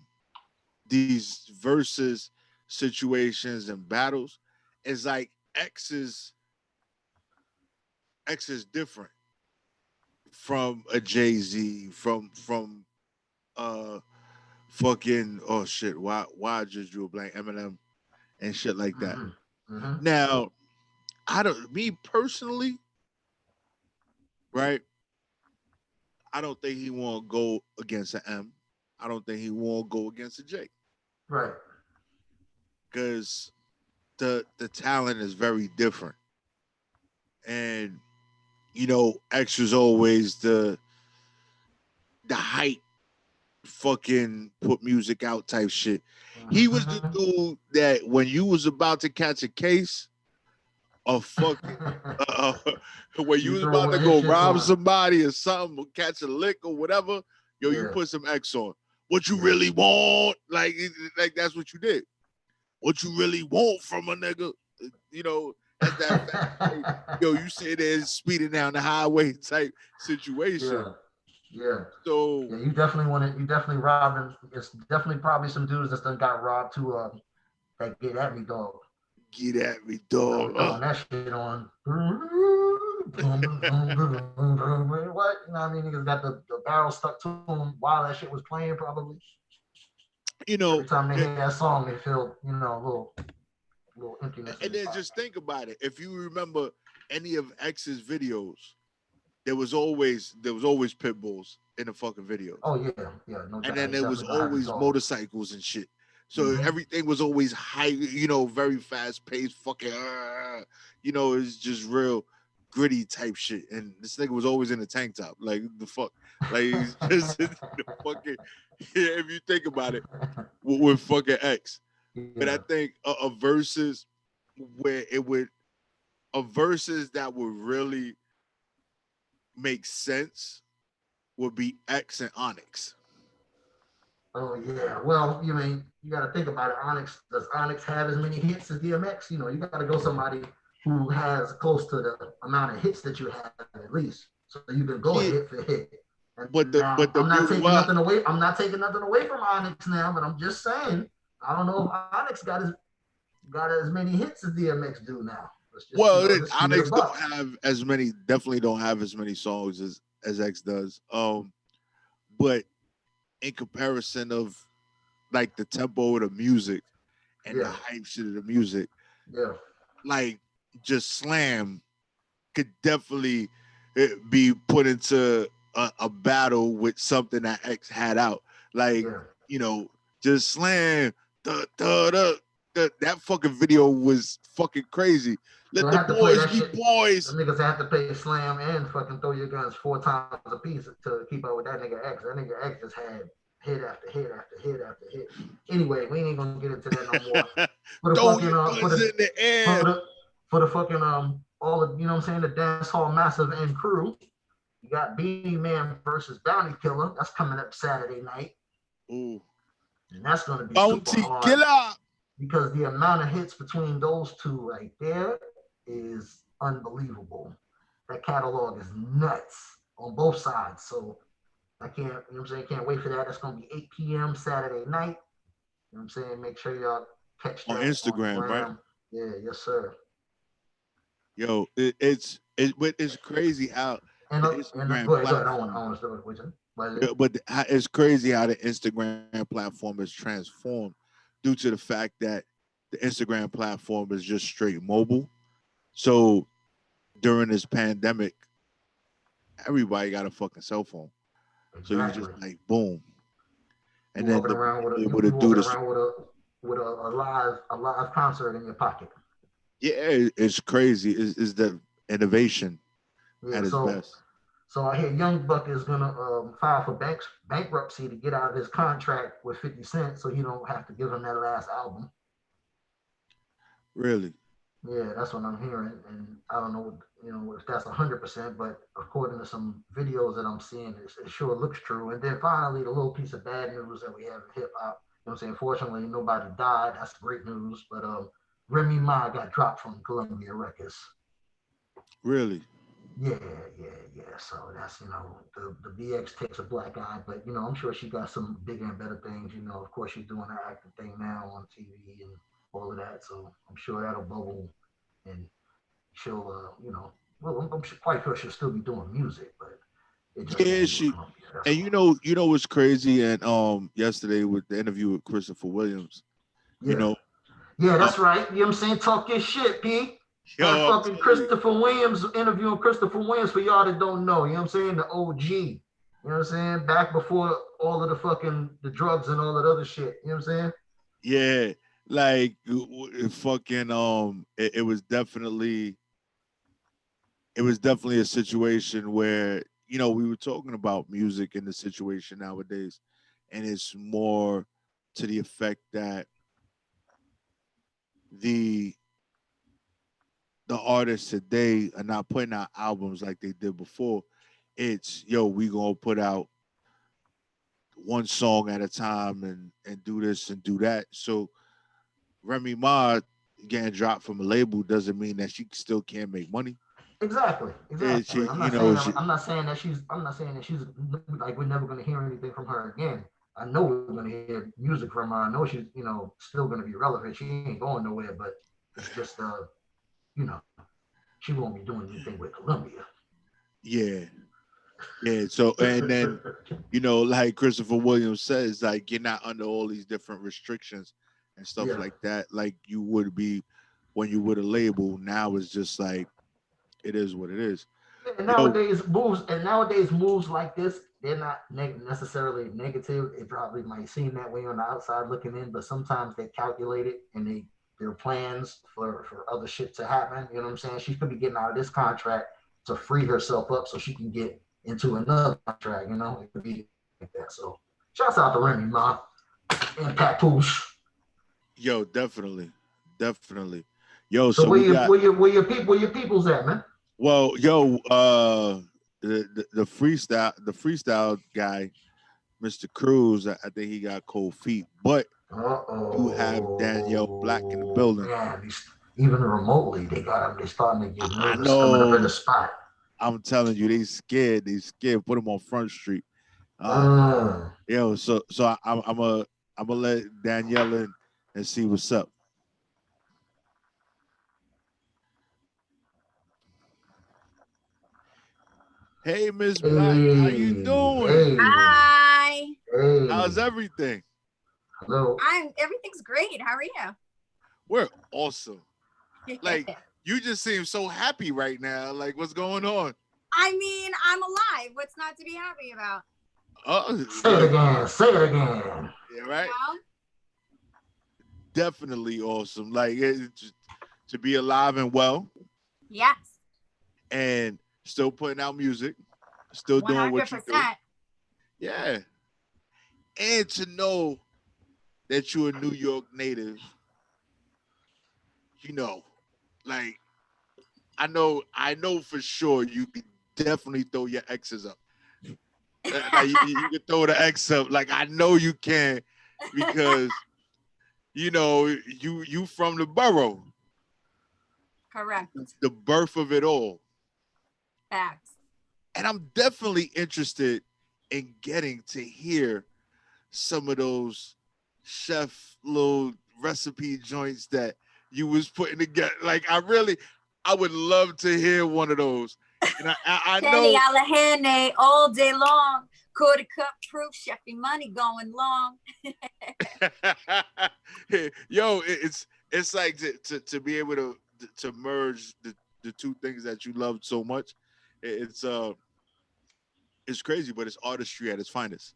these versus situations and battles is like X is different from a Jay-Z, from fucking why I just drew a blank, Eminem and shit like that. Mm-hmm. Now, me personally, right? I don't think he won't go against an M. I don't think he won't go against a J. Right. Because the talent is very different. And X was always the hype fucking put music out type shit. He was the dude that when you was about to catch a case of fucking when you was about to go rob somebody or something or catch a lick or whatever, you put some X on. What you really want? Like that's what you did. What you really want from a nigga, that's that you sit there speeding down the highway type situation. Yeah. So you definitely robbing. It's definitely probably some dudes that done got robbed too. That get at me, dog. Get at me, dog. Throwing that shit on. What? You know what I mean? Niggas got the barrel stuck to them while that shit was playing, probably. Every time they hear that song, they feel, a little emptiness. And then just think about it. If you remember any of X's videos, there was always pit bulls in the fucking videos. Oh yeah, no doubt. And then there was always motorcycles and shit. So everything was always high, very fast paced, fucking, it's just real gritty type shit. And this nigga was always in a tank top, like the fuck, like he's just the fucking. Yeah, if you think about it, with fucking X. Yeah. But I think a versus where it would a verses that would really make sense would be X and Onyx. Oh yeah. Well, you mean you got to think about it. Onyx, does Onyx have as many hits as DMX? You know, you got to go somebody who has close to the amount of hits that you have at least, so you can go hit for hit. And But now, the I'm not taking nothing away. I'm not taking nothing away from Onyx now, but I'm just saying I don't know if Onyx got as many hits as DMX do now. Well, Onyx don't have as many. Definitely don't have as many songs as X does. But in comparison of like the tempo of the music and the hype shit of the music, like just Slam could definitely be put into a battle with something that X had out. Like, you know, just Slam, that fucking video was fucking crazy. Let the boys be boys. The niggas have to play Slam and fucking Throw Your Guns 4 times a piece to keep up with that nigga X. That nigga X just had hit after hit after hit after hit. Anyway, we ain't gonna get into that no more. For the fucking for the fucking all of, you know what I'm saying, the dance hall massive and crew. You got Beanie Man versus Bounty Killer. That's coming up Saturday night. Ooh. And that's gonna be Bounty super hard Killer. Because the amount of hits between those two right there is unbelievable. That catalog is nuts on both sides. So I can't, you know what I'm saying, can't wait for that. That's gonna be 8 p.m. Saturday night. You know what I'm saying? Make sure y'all catch that on Instagram, right? Yeah, yes, sir. Yo, it's crazy how the Instagram platform. But it's crazy how the Instagram platform is transformed due to the fact that the Instagram platform is just straight mobile. So during this pandemic, everybody got a fucking cell phone. Exactly. So you just like boom, and then walking around with a live concert in your pocket. Yeah, it's crazy. Is the innovation at its best. So I hear Young Buck is gonna file for bankruptcy to get out of his contract with 50 Cent, so he don't have to give him that last album. Really? Yeah, that's what I'm hearing, and I don't know, you know, if that's 100%, but according to some videos that I'm seeing, it sure looks true. And then finally, the little piece of bad news that we have in hip hop. You know what I'm saying? Fortunately, nobody died. That's great news. But Remy Ma got dropped from Columbia Records. Really? Yeah. So that's, you know, the BX takes a black eye, but, you know, I'm sure she got some bigger and better things. You know, of course, she's doing her acting thing now on TV and all of that. So I'm sure that'll bubble and she'll, you know, well, I'm quite sure she'll still be doing music, but it just and you know what's crazy? And yesterday with the interview with Christopher Williams, you know. Yeah, that's right. You know what I'm saying? Talk your shit, P. Fucking Christopher Williams, interviewing Christopher Williams for y'all that don't know. You know what I'm saying? The OG. You know what I'm saying? Back before all of the drugs and all that other shit. You know what I'm saying? Yeah. Like fucking it was definitely a situation where, you know, we were talking about music in the situation nowadays, and it's more to the effect that the artists today are not putting out albums like they did before. It's, yo, we gonna put out one song at a time and do this and do that. So Remy Ma getting dropped from a label doesn't mean that she still can't make money. Exactly. I'm not saying that she's like, we're never gonna hear anything from her again. I know we're gonna hear music from her. I know she's, you know, still gonna be relevant. She ain't going nowhere, but it's just you know, she won't be doing anything with Columbia. Yeah. So, and then, you know, like Christopher Williams says, like, you're not under all these different restrictions and stuff like that, like you would be when you would a label. Now it's just like, it is what it is. And nowadays moves like this, they're not necessarily negative. It probably might seem that way on the outside looking in, but sometimes they calculate it and their plans for other shit to happen. You know what I'm saying? She could be getting out of this contract to free herself up so she can get into another contract. You know, it could be like that. So shouts out to Remy Ma and Papoose. Yo, definitely. Yo, So so we got where your people's at, man? well, yo, the freestyle guy, Mr. Cruz, I think he got cold feet, but you have Danielle Black in the building. Yeah, even remotely, they starting to get I nervous coming up in the know. spot. I'm telling you, they scared. They scared. Put them on Front Street. Yo, so I'm gonna let Danielle in and see what's up. Hey, Miss Black, how you doing? Hi. How's everything? Hello. Everything's great. How are you? We're awesome. Like, you just seem so happy right now. Like, what's going on? I mean, I'm alive. What's not to be happy about? Say it again. Say it again. Yeah, right. You know? Definitely awesome. Like, to be alive and well. Yes. And still putting out music, still doing what you do. Yeah. And to know that you're a New York native, you know, like, I know for sure you could definitely throw your exes up. Like, you can throw the X up. Like, I know you can, because you know you from the borough. Correct. The birth of it all. Facts. And I'm definitely interested in getting to hear some of those chef little recipe joints that you was putting together. Like, I would love to hear one of those. And I know Alahene all day long. Quarter cup proof, chefy money going long. Yo, it's like to be able to merge the two things that you love so much. It's crazy, but it's artistry at its finest.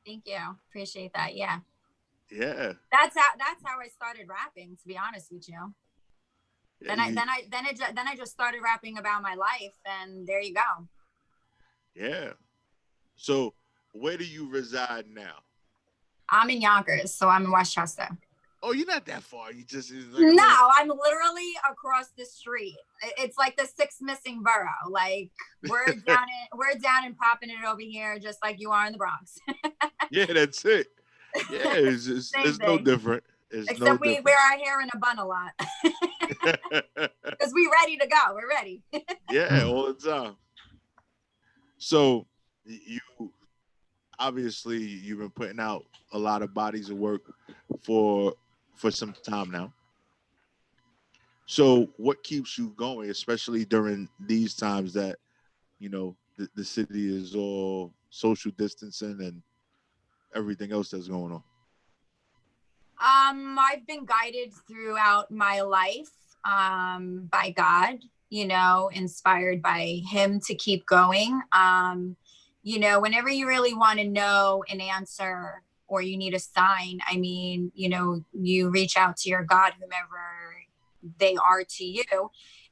Thank you. Appreciate that. Yeah. Yeah. That's how I started rapping, to be honest with you. Yeah, Then I just started rapping about my life, and there you go. Yeah. So, where do you reside now? I'm in Yonkers, so I'm in Westchester. Oh, you're not that far. You just no, I'm literally across the street. It's like the sixth missing borough. Like, we're down and popping it over here, just like you are in the Bronx. Yeah, that's it. Yeah, it's no different. Except we wear our hair in a bun a lot. Because we ready to go. We're ready. Yeah, all the time. So you obviously you've been putting out a lot of bodies of work for some time now. So what keeps you going, especially during these times that, you know, the city is all social distancing and everything else that's going on? I've been guided throughout my life by God, you know, inspired by him to keep going. You know, whenever you really want to know an answer or you need a sign, I mean, you know, you reach out to your God, whomever they are to you,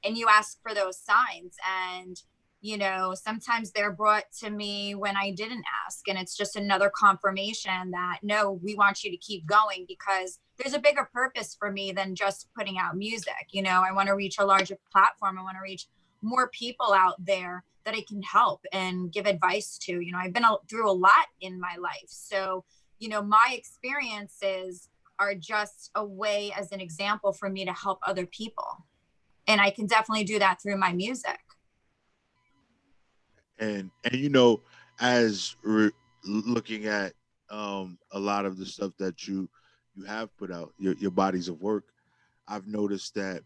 and you ask for those signs. And, you know, sometimes they're brought to me when I didn't ask. And it's just another confirmation that, no, we want you to keep going, because there's a bigger purpose for me than just putting out music. You know, I want to reach a larger platform. I want to reach more people out there that I can help and give advice to. You know, I've been through a lot in my life. So, you know, my experiences are just a way as an example for me to help other people. And I can definitely do that through my music. And you know, as looking at a lot of the stuff that you have put out, your bodies of work, I've noticed that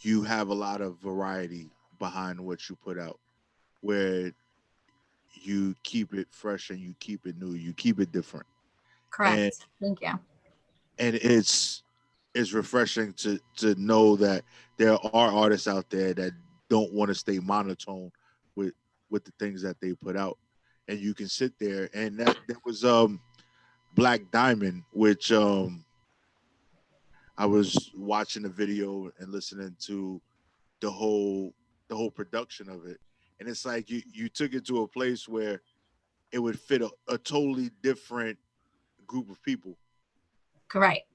you have a lot of variety behind what you put out, where you keep it fresh and you keep it new, you keep it different. Correct. Thank you. And it's refreshing to know that there are artists out there that don't want to stay monotone with the things that they put out, and you can sit there. And that was Black Diamond, which I was watching the video and listening to the whole production of it, and it's like you took it to a place where it would fit a totally different group of people. Correct.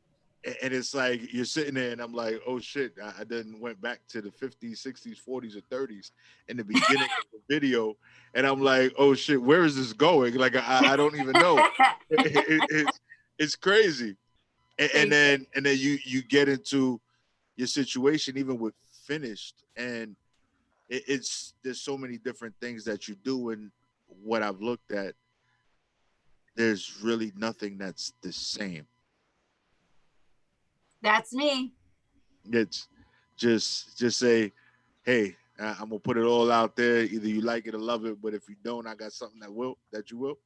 And it's like you're sitting there, and I'm like, oh shit, I then went back to the 50s, 60s, 40s, or 30s in the beginning of the video, and I'm like, oh shit, where is this going? Like I don't even know. It's crazy. And then you get into your situation, even with finished, and it's there's so many different things that you do, and what I've looked at, there's really nothing that's the same. That's me. It's just say, hey, I'm gonna put it all out there. Either you like it or love it, but if you don't, I got something that you will.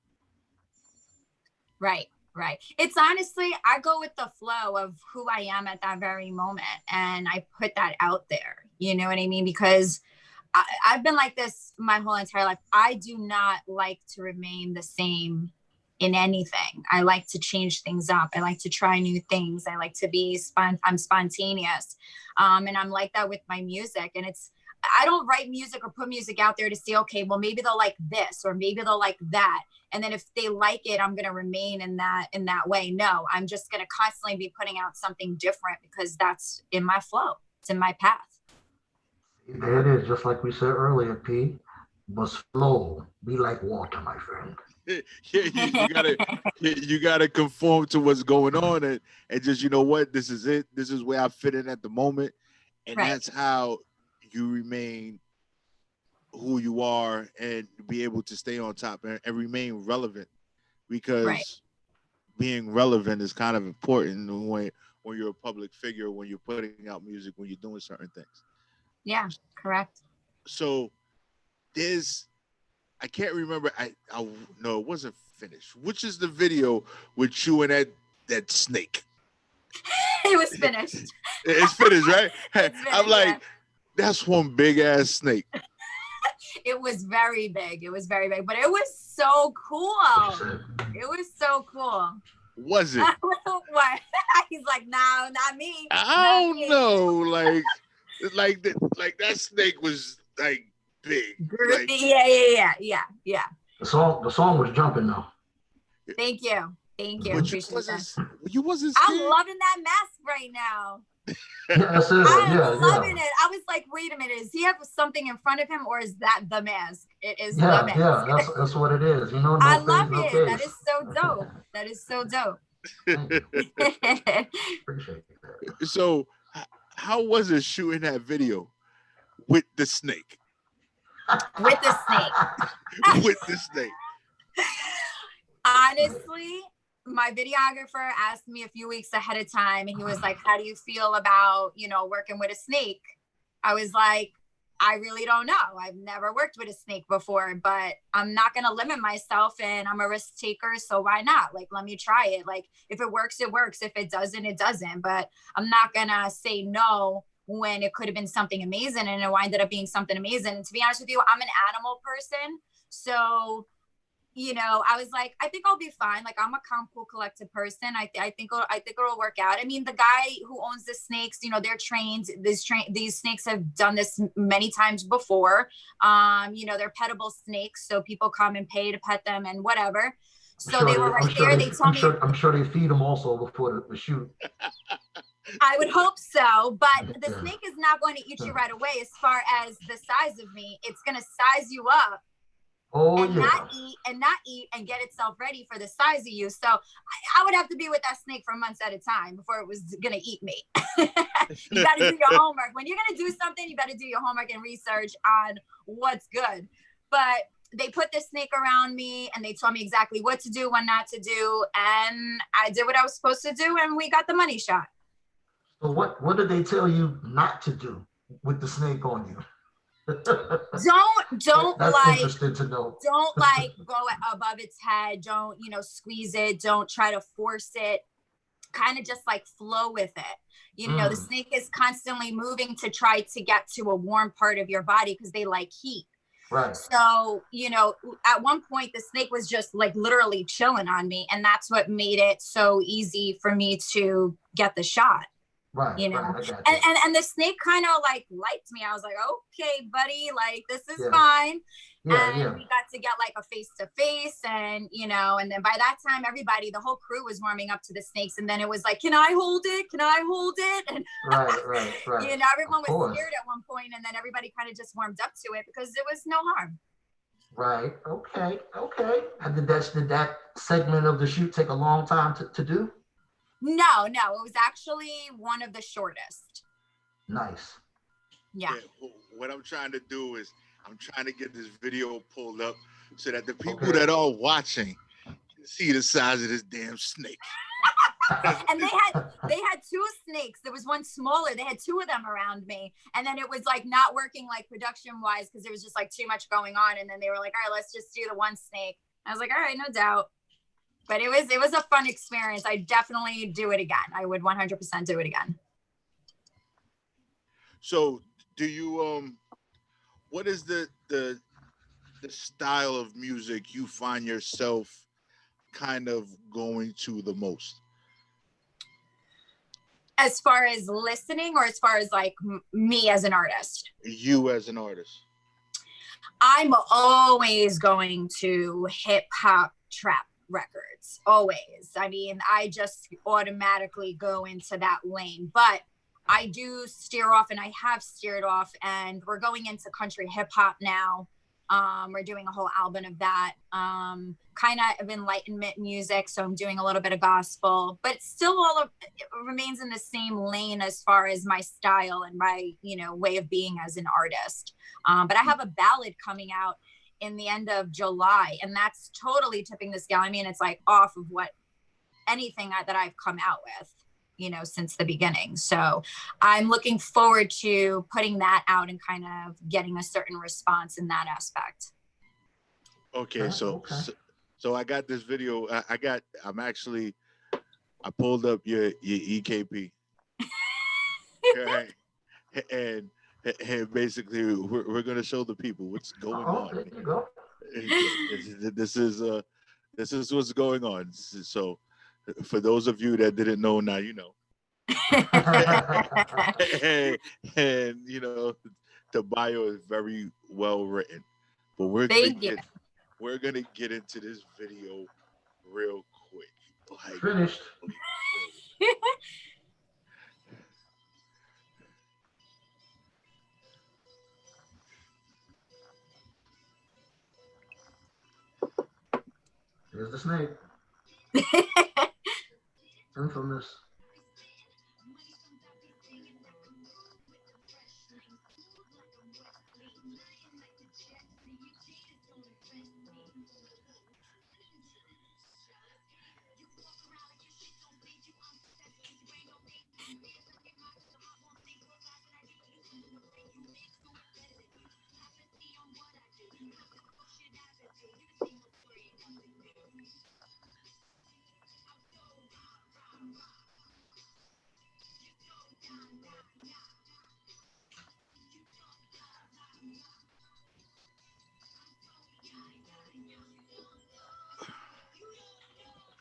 Right. It's honestly, I go with the flow of who I am at that very moment, and I put that out there. You know what I mean? Because I've been like this my whole entire life. I do not like to remain the same in anything. I like to change things up. I like to try new things. I like to be I'm spontaneous. And I'm like that with my music. And I don't write music or put music out there to say, okay, well, maybe they'll like this, or maybe they'll like that. And then if they like it, I'm going to remain in that way. No, I'm just going to constantly be putting out something different because that's in my flow. It's in my path. There it is, just like we said earlier, P. Must flow, be like water, my friend. You gotta conform to what's going on, and just, you know what, this is it. This is where I fit in at the moment, and that's how you remain who you are and be able to stay on top and remain relevant, because being relevant is kind of important when you're a public figure, when you're putting out music, when you're doing certain things. Yeah, correct. So I can't remember. No, it wasn't finished. Which is the video with you and that snake? It was finished. It's finished, right? It's finished, I'm like, that's one big ass snake. It was very big. But it was so cool. It was so cool. Was it? What? He's like, no, not me. I don't know. Like that snake was like big. Like, yeah. The song was jumping though. Thank you. But you wasn't scared? I'm loving that mask right now. Yes, I'm loving it. I was like, wait a minute, does he have something in front of him, or is that the mask? It is the mask. Yeah, that's what it is. You know, I love it. That is so dope. That is so dope. Appreciate that. So, how was it shooting that video with the snake? With the snake. With the snake. Honestly, my videographer asked me a few weeks ahead of time, and he was like, how do you feel about, working with a snake? I was like, I really don't know. I've never worked with a snake before, but I'm not going to limit myself, and I'm a risk taker. So why not? Like, let me try it. Like, if it works, it works. If it doesn't, it doesn't. But I'm not going to say no when it could have been something amazing, and it ended up being something amazing. And to be honest with you, I'm an animal person. So, I was like, I think I'll be fine. Like, I'm a calm, cool, collected person. I think it'll work out. I mean, the guy who owns the snakes, they're trained. These snakes have done this many times before. They're pettable snakes, so people come and pay to pet them and whatever. So they were right there. They told me. I'm sure they feed them also before the shoot. I would hope so, but the snake is not going to eat you right away. As far as the size of me, it's going to size you up. Not eat and get itself ready for the size of you. So I would have to be with that snake for months at a time before it was gonna eat me. You got to do your homework. When you're gonna do something, you got to do your homework and research on what's good. But they put the snake around me, and they told me exactly what to do, what not to do, and I did what I was supposed to do, and we got the money shot. So what did they tell you not to do with the snake on you? Don't That's like interesting to know. Don't like go above its head. Don't squeeze it. Don't try to force it. Kind of just like flow with it. The snake is constantly moving to try to get to a warm part of your body because they like heat. Right. So, at one point the snake was just like literally chilling on me, and that's what made it so easy for me to get the shot. Right. You know, right, and the snake kind of like liked me. I was like, okay, buddy, like this is fine. And we got to get like a face to face, and you know, and then by that time, everybody, the whole crew was warming up to the snakes, and then it was like, can I hold it? Can I hold it? And right. You know, everyone was scared at one point, and then everybody kind of just warmed up to it because there was no harm. Right. Okay. And did that segment of the shoot take a long time to do? No, it was actually one of the shortest. Nice. Yeah. What I'm trying to do is I'm trying to get this video pulled up so that the people that are watching can see the size of this damn snake. And they had two snakes. There was one smaller. They had two of them around me, and then it was like not working like production wise because there was just like too much going on. And then they were like, all right, let's just do the one snake. I was like, all right, no doubt. But it was a fun experience. I definitely do it again. I would 100% do it again. So do you what is the style of music you find yourself kind of going to the most? As far as listening, or as far as like me as an artist? You as an artist. I'm always going to hip hop trap records. Always. I mean, I just automatically go into that lane, but I do steer off, and I have steered off, and we're going into country hip hop now. We're doing a whole album of that, kind of enlightenment music. So I'm doing a little bit of gospel, but it's still it remains in the same lane as far as my style and my, you know, way of being as an artist. But I have a ballad coming out in the end of July, and that's totally tipping the scale. I mean, it's like off of what anything that I've come out with, you know, since the beginning. So I'm looking forward to putting that out and kind of getting a certain response in that aspect. Okay, so I got this video. I pulled up your EKP. Right? And basically we're gonna show the people what's going on. There you go. This is what's going on. So for those of you that didn't know, now you know. and you know, the bio is very well written. But we're gonna get into this video real quick. Like, finished. Here's the snake. Infamous.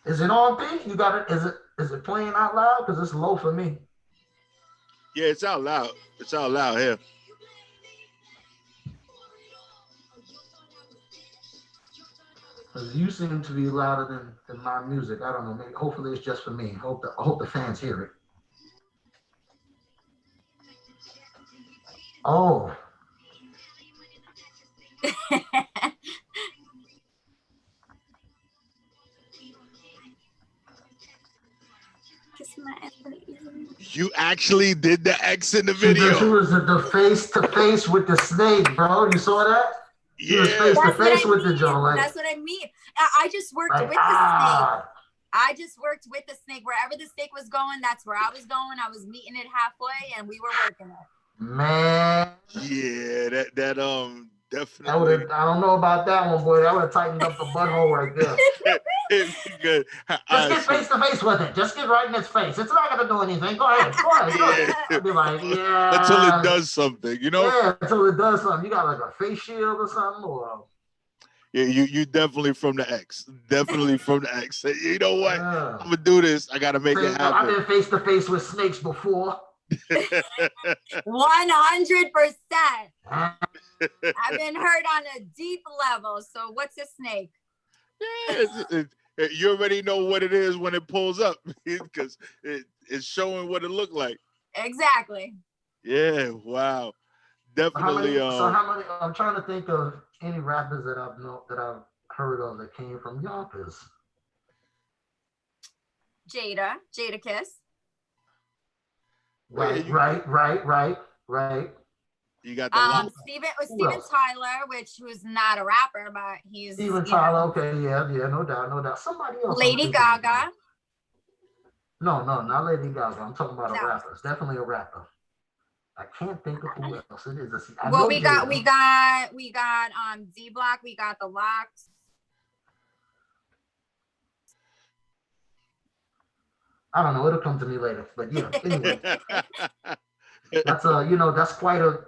Is it on, B? You got it? Is it playing out loud? Because it's low for me. Yeah, it's out loud. It's out loud here. Because you seem to be louder than my music. I don't know. Maybe, hopefully it's just for me. I hope the fans hear it. Oh. You actually did the X in the video. She was the face to face with the snake, bro. You saw that? She was face to face with the Joe. That's what I mean. I just worked with the snake. I just worked with the snake. Wherever the snake was going, that's where I was going. I was meeting it halfway, and we were working it. Man. Yeah, that definitely. I don't know about that one, boy. That would have tightened up the butthole right there. Good. Just get face to face with it. Just get right in its face. It's not gonna do anything. Go ahead. I'll be like, yeah. Until it does something, you know? Yeah, until it does something. You got like a face shield or something, or Yeah, you definitely from the X. Definitely from the X. You know what? I'm gonna do this. I gotta make it happen. I've been face to face with snakes before. 100%. I've been hurt on a deep level. So what's a snake? Yeah, you already know what it is when it pulls up because it's showing what it looked like. Exactly. Yeah. Wow. Definitely. How many? I'm trying to think of any rappers that I've heard of that came from Yonkers. Jada Kiss. Right. You got the Steven Tyler, who's not a rapper, but he's Steven Tyler. Okay, yeah, no doubt. Somebody else. Lady Gaga. No, not Lady Gaga. I'm talking about a rapper. It's definitely a rapper. I can't think of who else it is. We got D Block. We got the Locks. I don't know. It'll come to me later. But yeah. Anyway, that's quite I'm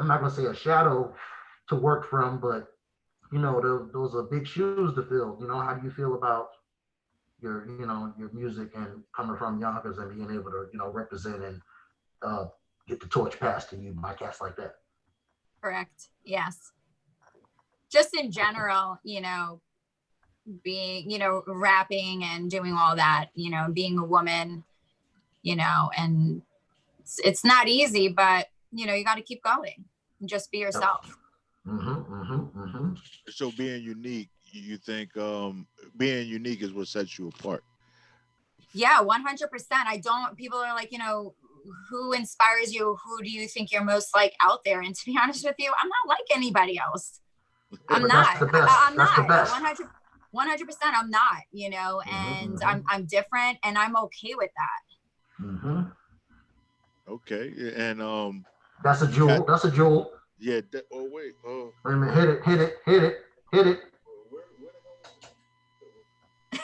not gonna say a shadow to work from, but those are big shoes to fill. How do you feel about your music and coming from Yonkers and being able to represent and get the torch passed to you by cats like that? Correct. Yes. Just in general, being, rapping and doing all that, being a woman, and it's not easy, but, you got to keep going and just be yourself. So being unique, you think being unique is what sets you apart? Yeah, 100%. People are like, who inspires you? Who do you think you're most like out there? And to be honest with you, I'm not like anybody else. I'm not. I'm not. 100%. I'm not, and I'm different and I'm okay with that. Okay. And that's a jewel. That's a jewel. Yeah. Wait a minute. Hit it.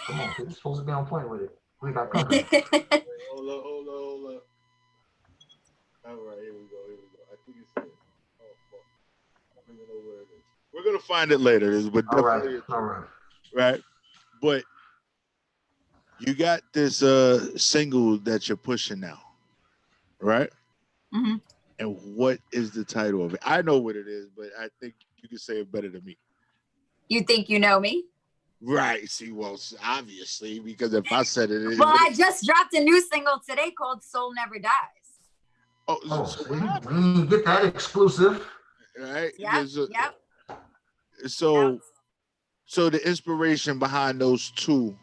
Come on, it's supposed to be on point with it. We got company. Hold up. All right, here we go. I think it's here. Oh, fuck. I don't even know where it is. We're gonna find it later, but definitely all right. Right. But you got this single that you're pushing now, right? Mm-hmm. And what is the title of it? I know what it is, but I think you can say it better than me. You think you know me? Right. See, well, obviously, because if I said it... Well, I just dropped a new single today called Soul Never Dies. So we get that exclusive. Right? Yep. So the inspiration behind those two,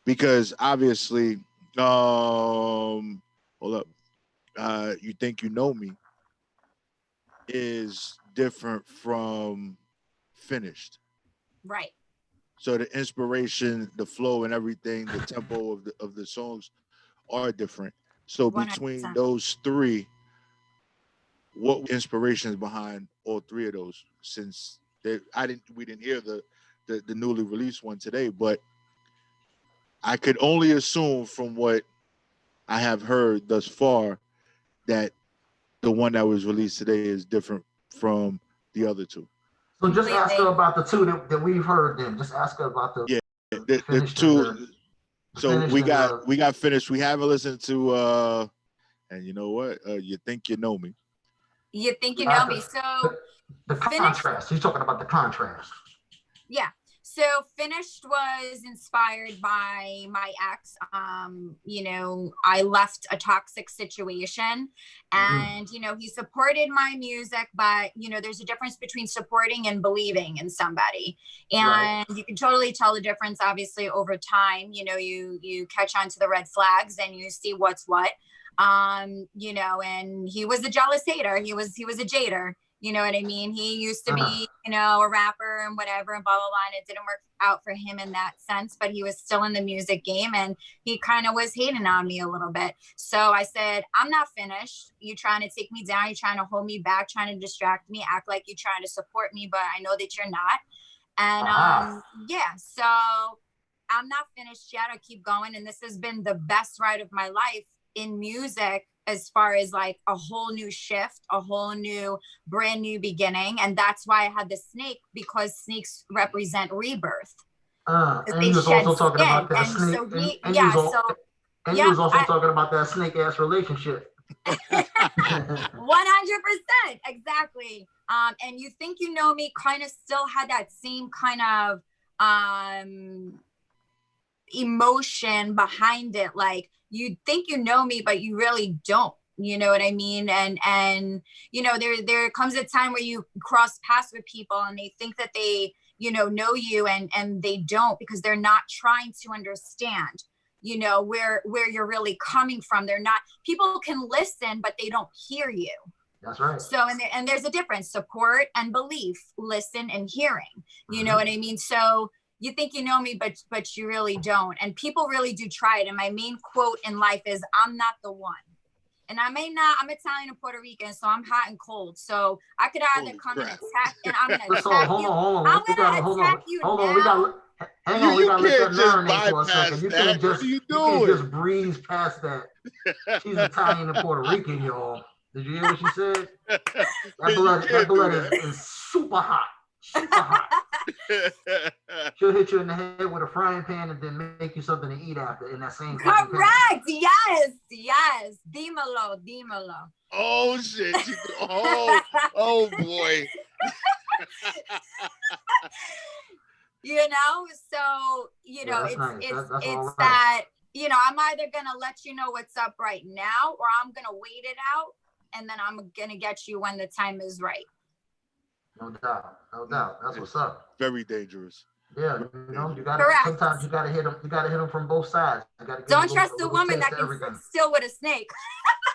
because obviously, hold up, You Think You Know Me is different from Finished. Right. So the inspiration, the flow and everything, the tempo of the songs are different. So 100%. between those three, what inspirations behind all three of those? Since we didn't hear the newly released one today, but I could only assume from what I have heard thus far that the one that was released today is different from the other two. So just ask her about the two that we've heard. Then just ask her about the the two. So we got Finished. We haven't listened to and you know what? You Think You Know Me. You Think You Know Me. So the contrast. He's talking about the contrast. Yeah. So Finished was inspired by my ex. I left a toxic situation and, he supported my music, but, there's a difference between supporting and believing in somebody. And you can totally tell the difference, obviously, over time. You catch on to the red flags and you see what's what. And he was a jealous hater. He was a jader. You know what I mean? He used to be, a rapper and whatever and blah, blah, blah. And it didn't work out for him in that sense, but he was still in the music game and he kind of was hating on me a little bit. So I said, I'm not finished. You trying to take me down. You're trying to hold me back, trying to distract me, act like you're trying to support me, but I know that you're not. And so I'm not finished yet. I keep going. And this has been the best ride of my life in music as far as like a whole new shift, a whole new brand new beginning. And that's why I had the snake, because snakes represent rebirth. And you was also talking about that snake. You was also talking about that snake ass relationship. 100%, exactly. And you think you know me kind of still had that same kind of emotion behind it. Like you think you know me, but you really don't. You know what I mean? And you know, there comes a time where you cross paths with people and they think that they, you know you, and they don't, because they're not trying to understand, you know, where you're really coming from. They're not, people can listen, but they don't hear you. That's right. So, and there's a difference, support and belief, listen and hearing, you know what I mean? So you think you know me, but you really don't. And people really do try it. And my main quote in life is, I'm not the one. And I'm Italian and Puerto Rican, so I'm hot and cold. So I could either come and attack, and I'm gonna attack you. I'm gonna attack you now. Hang on, we gotta let that marinate for a second. You can't just breeze past that. She's Italian and Puerto Rican, y'all. Did you hear what she said? That blood is super hot. Super hot. She'll hit you in the head with a frying pan and then make you something to eat after in that same pan. Correct. Yes. Dímelo. Oh shit. Oh boy. You know, so you know, it's that, you know, I'm either gonna let you know what's up right now, or I'm gonna wait it out, and then I'm gonna get you when the time is right. No doubt. That's what's up. Very dangerous. Yeah, you know, sometimes you gotta hit them from both sides. Don't trust a woman that can sit still with a snake.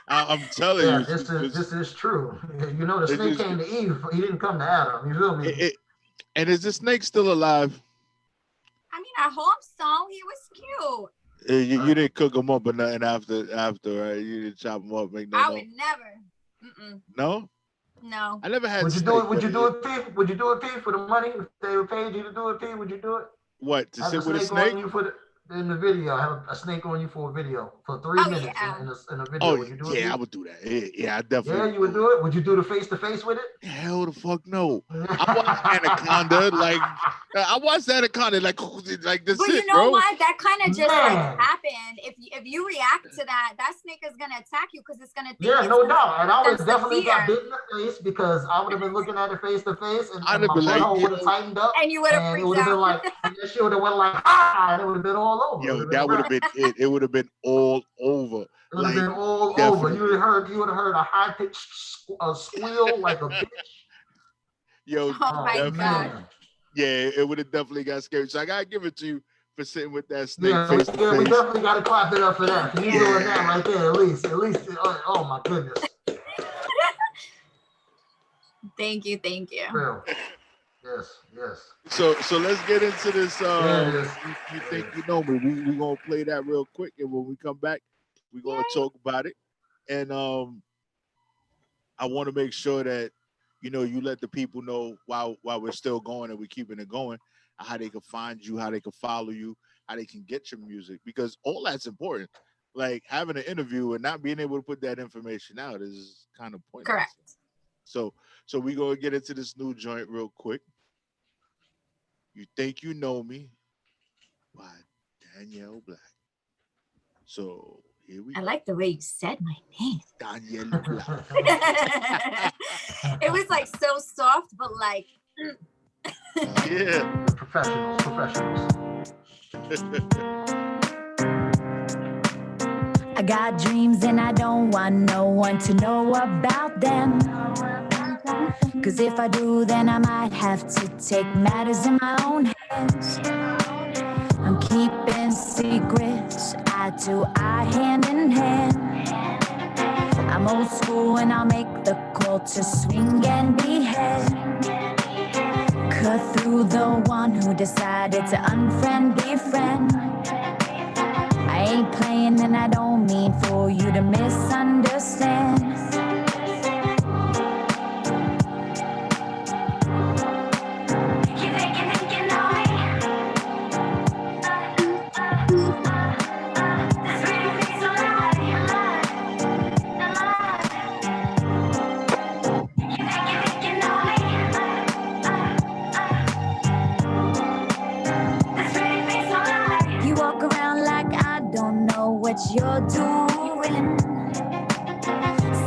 I'm telling you. This is true. You know, the snake came to Eve. He didn't come to Adam. You feel me? And is the snake still alive? I mean, I hope so. He was cute. You didn't cook him up or nothing after, right? You didn't chop him up. I would never. No? No. I never had. Would you do it, Pete? Would you do it, Pete, for the money? If they paid you to do it, Pete, would you do it? What, to sit with a snake? In the video, I have a snake on you for a video for 3 minutes in a video. Would you do it? Yeah, I would do that. Yeah, I definitely. Yeah, you would do it. Would you do the face to face with it? Hell, the fuck no. I watched Anaconda. Like this. But you know what? That kind of just happened. If you react to that snake is gonna attack you because it's gonna think. Yeah, no doubt. And I would definitely got bit in the face because I would have been looking at it face to face, and my butthole would have tightened up, and you would have freaked out. Been like, that shit would have went like, and it would have been all over. Yo, that would have been it. It would have been all over. It would have been all over. You would have heard a high pitched squeal like a bitch. Yo, oh my God. Yeah, it would have definitely got scary. So I gotta give it to you for sitting with that snake face to face. We definitely gotta clap it up for that. You doing that right there, at least. Oh my goodness. Thank you. Real. Yes. So let's get into this. You think you know me? We gonna play that real quick, and when we come back, we gonna talk about it. And I want to make sure that you let the people know while we're still going and we're keeping it going, how they can find you, how they can follow you, how they can get your music, because all that's important. Like having an interview and not being able to put that information out is kind of pointless. Correct. So we gonna get into this new joint real quick. You Think You Know Me by Danielle Black. So here we go. I like the way you said my name. Danielle Black. It was like so soft, but like. Yeah. Professionals. I got dreams and I don't want no one to know about them. Cause if I do, then I might have to take matters in my own hands. I'm keeping secrets, eye to eye, hand in hand. I'm old school and I'll make the call to swing and behead. Cut through the one who decided to unfriend, befriend. I ain't playing and I don't mean for you to misunderstand. you're doing.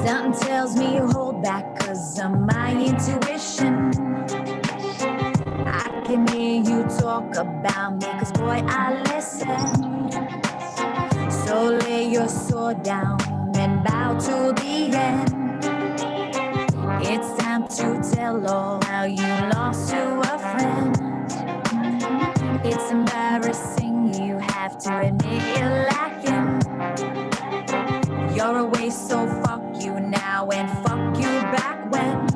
Something tells me you hold back cause of my intuition. I can hear you talk about me cause boy I listen. So lay your sword down and bow to the end. It's time to tell all how you lost to a friend. It's embarrassing, you have to admit you're lacking. You're a waste, so fuck you now and fuck you back when.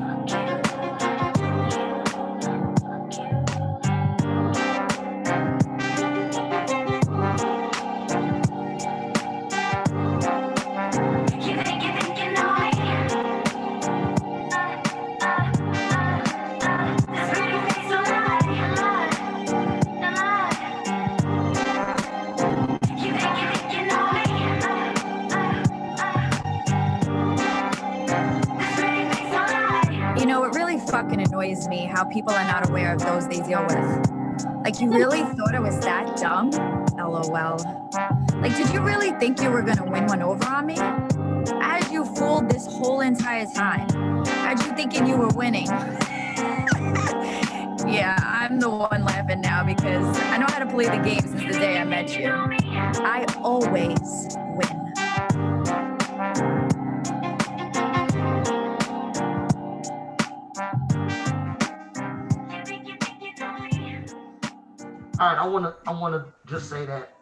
You know, it really fucking annoys me how people are not aware of those they deal with. Like, you really thought it was that dumb? LOL. Like, did you really think you were gonna win one over on me? I had you fooled this whole entire time. I had you thinking you were winning. Yeah, I'm the one laughing now because I know how to play the game since the day I met you. I always win. All right, I wanna just say that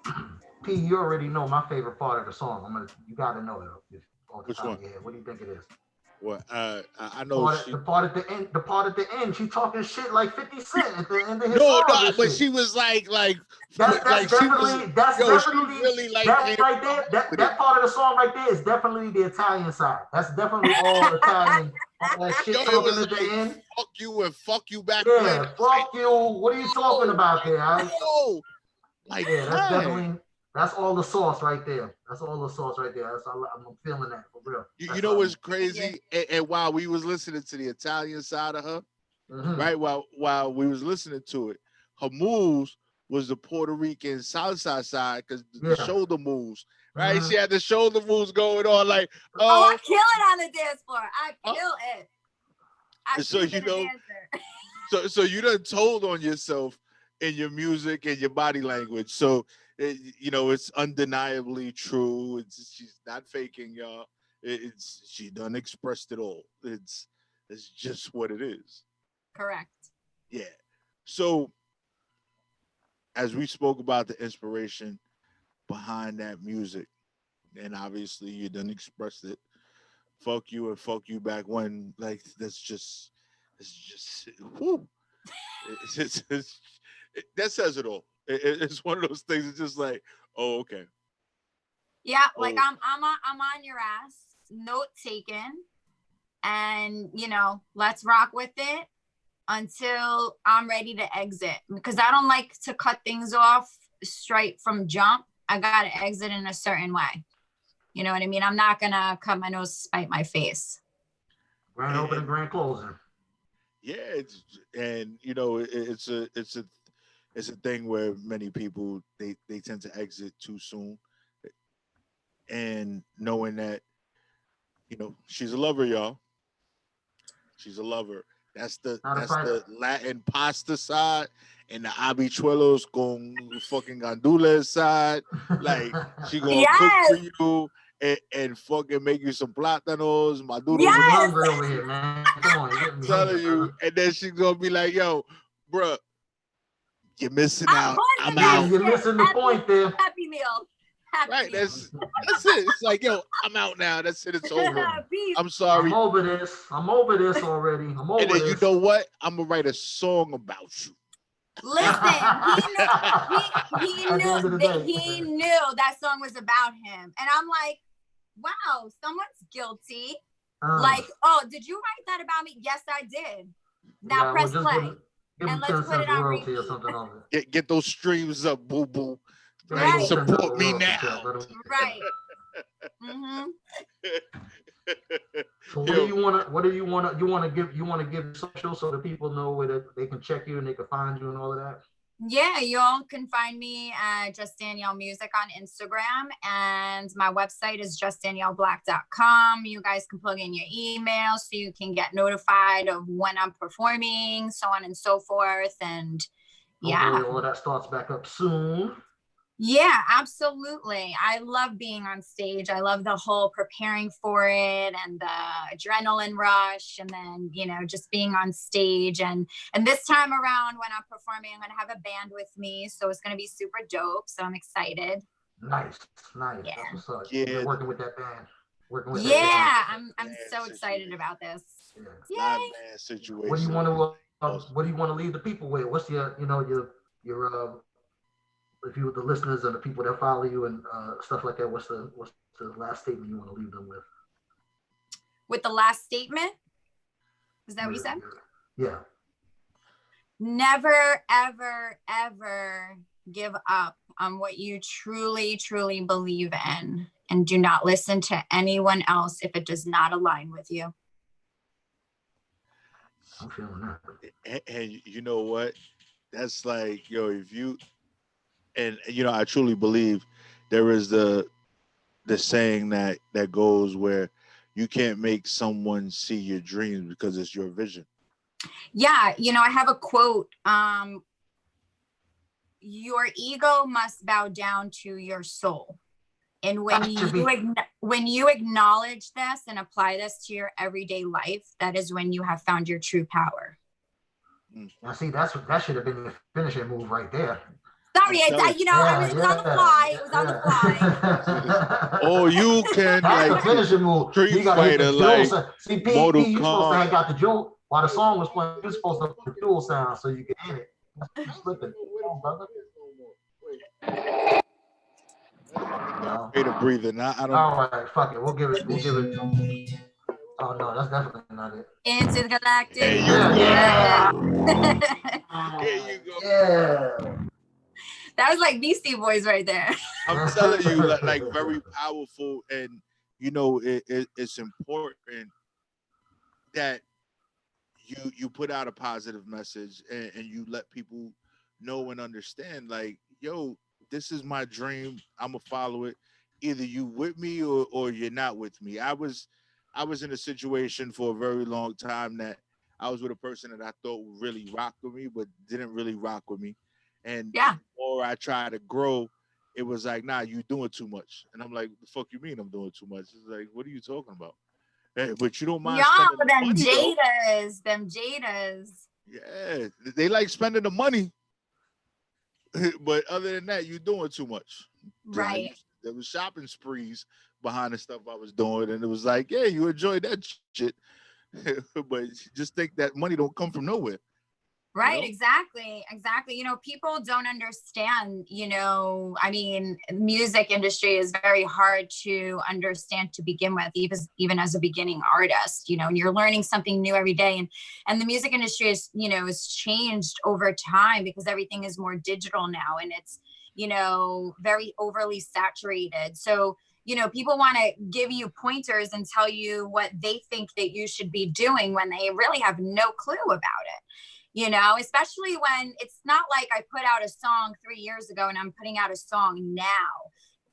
P, you already know my favorite part of the song. You gotta know it. Which one? Yeah, what do you think it is? What? I know the part at the end. The part at the end. She talking shit like 50 Cent at the end of his no, song. no, but shit. she was like that's like definitely that's definitely really like that right there. That part of the song right there is definitely the Italian side. That's definitely all Italian. All that shit talking at the end. Fuck you and fuck you back. Yeah, fuck you. What are you talking about there? Like, yeah, that's definitely. That's all the sauce right there. That's all the sauce right there. I'm feeling that for real. You know what's crazy? And while we was listening to the Italian side of her, right? While we was listening to it, her moves was the Puerto Rican salsa side because the shoulder moves, right? She had the shoulder moves going on like, I kill it on the dance floor. I kill it. So you know, so you done told on yourself in your music and your body language. So you know, it's undeniably true. She's not faking, y'all. She done expressed it all. It's just what it is. Correct. Yeah. So as we spoke about the inspiration behind that music, and obviously you done expressed it. Fuck you and fuck you back when, like, that's just whoo. That says it all. It's one of those things. It's just like, oh, okay. Yeah, like I'm on your ass, note taken, and you know, let's rock with it until I'm ready to exit because I don't like to cut things off straight from jump. I gotta exit in a certain way. You know what I mean? I'm not gonna cut my nose to spite my face. Grand opening, grand closing. Yeah, and you know, it's a thing where many people they tend to exit too soon, and knowing that, you know, she's a lover, y'all. She's a lover. That's the Latin pasta side, and the habichuelos con fucking gandules side. Like, she gonna cook for you and fucking make you some plátanos, maduros. Yes! I'm hungry over here, man. Come on, I'm telling you. And then she's gonna be like, yo, bruh, you're missing out. I'm out. You're missing the point there. Happy meal. Right, that's it. It's like, yo, I'm out now. That's it. It's over. I'm sorry. I'm over this already. I'm over this. And then you know what? I'm gonna write a song about you. Listen, he knew that song was about him, and I'm like, wow, someone's guilty. Like, oh, did you write that about me? Yes, I did. Now press play, and let's put it on repeat. Or something on it. Get those streams up, boo boo. Right. Support me now. Right. Mm-hmm. So what do you want to give social so that people know where they can check you and they can find you and all of that? Yeah, y'all can find me at Just Danielle Music on Instagram, and my website is justdanielleblack.com. You guys can plug in your email so you can get notified of when I'm performing, so on and so forth. And yeah, hopefully all of that starts back up soon. Yeah, absolutely. I love being on stage. I love the whole preparing for it and the adrenaline rush, and then, you know, just being on stage. And this time around when I'm performing, I'm going to have a band with me. So it's going to be super dope. So I'm excited. Nice. Yeah. That's what's up. Yeah. You've been working with that band. Yeah, I'm so excited about this. Yeah. Live band situation. What do you want to leave the people with? What's your if you with the listeners and the people that follow you and stuff like that, what's the last statement you want to leave them with? With the last statement? Is that what you said? Yeah. Never, ever, ever give up on what you truly, truly believe in, and do not listen to anyone else if it does not align with you. I'm feeling that. And you know what? That's like, yo, if you, and you know, I truly believe there is the saying that goes where you can't make someone see your dreams because it's your vision. Yeah, you know, I have a quote. Your ego must bow down to your soul. And when you acknowledge this and apply this to your everyday life, that is when you have found your true power. Now, see, that should have been the finishing move right there. Sorry, it was on the fly. It was on the fly. Oh, you can that's like the finishing move. Street You gotta hit the Fighter, dual like sound. See, P, you supposed to have got the dual while the song was playing. You supposed to have the dual sound so you could hit it. You're slipping. Come on, brother. Way to breathe in. I don't. All right, fuck it. We'll give it. Oh no, that's definitely not it. Intergalactic. There you go. There you go. Yeah. That was like Beastie Boys right there. I'm telling you, like very powerful, and you know, it's important that you put out a positive message and you let people know and understand, like, yo, this is my dream. I'm gonna follow it. Either you with me or you're not with me. I was in a situation for a very long time that I was with a person that I thought really rocked with me, but didn't really rock with me. And the more I try to grow, it was like, nah, you doing too much. And I'm like, the fuck you mean I'm doing too much? It's like, what are you talking about? Hey, but you don't mind spending the money, them Jadas. Yeah, they like spending the money. But other than that, you're doing too much. Right. There was shopping sprees behind the stuff I was doing, and it was like, yeah, you enjoy that shit. But just think that money don't come from nowhere. Right, you know? exactly. You know, people don't understand, you know, I mean, music industry is very hard to understand to begin with, even as a beginning artist, you know, and you're learning something new every day. And the music industry is, you know, has changed over time because everything is more digital now, and it's, you know, very overly saturated. So, you know, people want to give you pointers and tell you what they think that you should be doing when they really have no clue about it. You know, especially when it's not like I put out a song 3 years ago and I'm putting out a song now.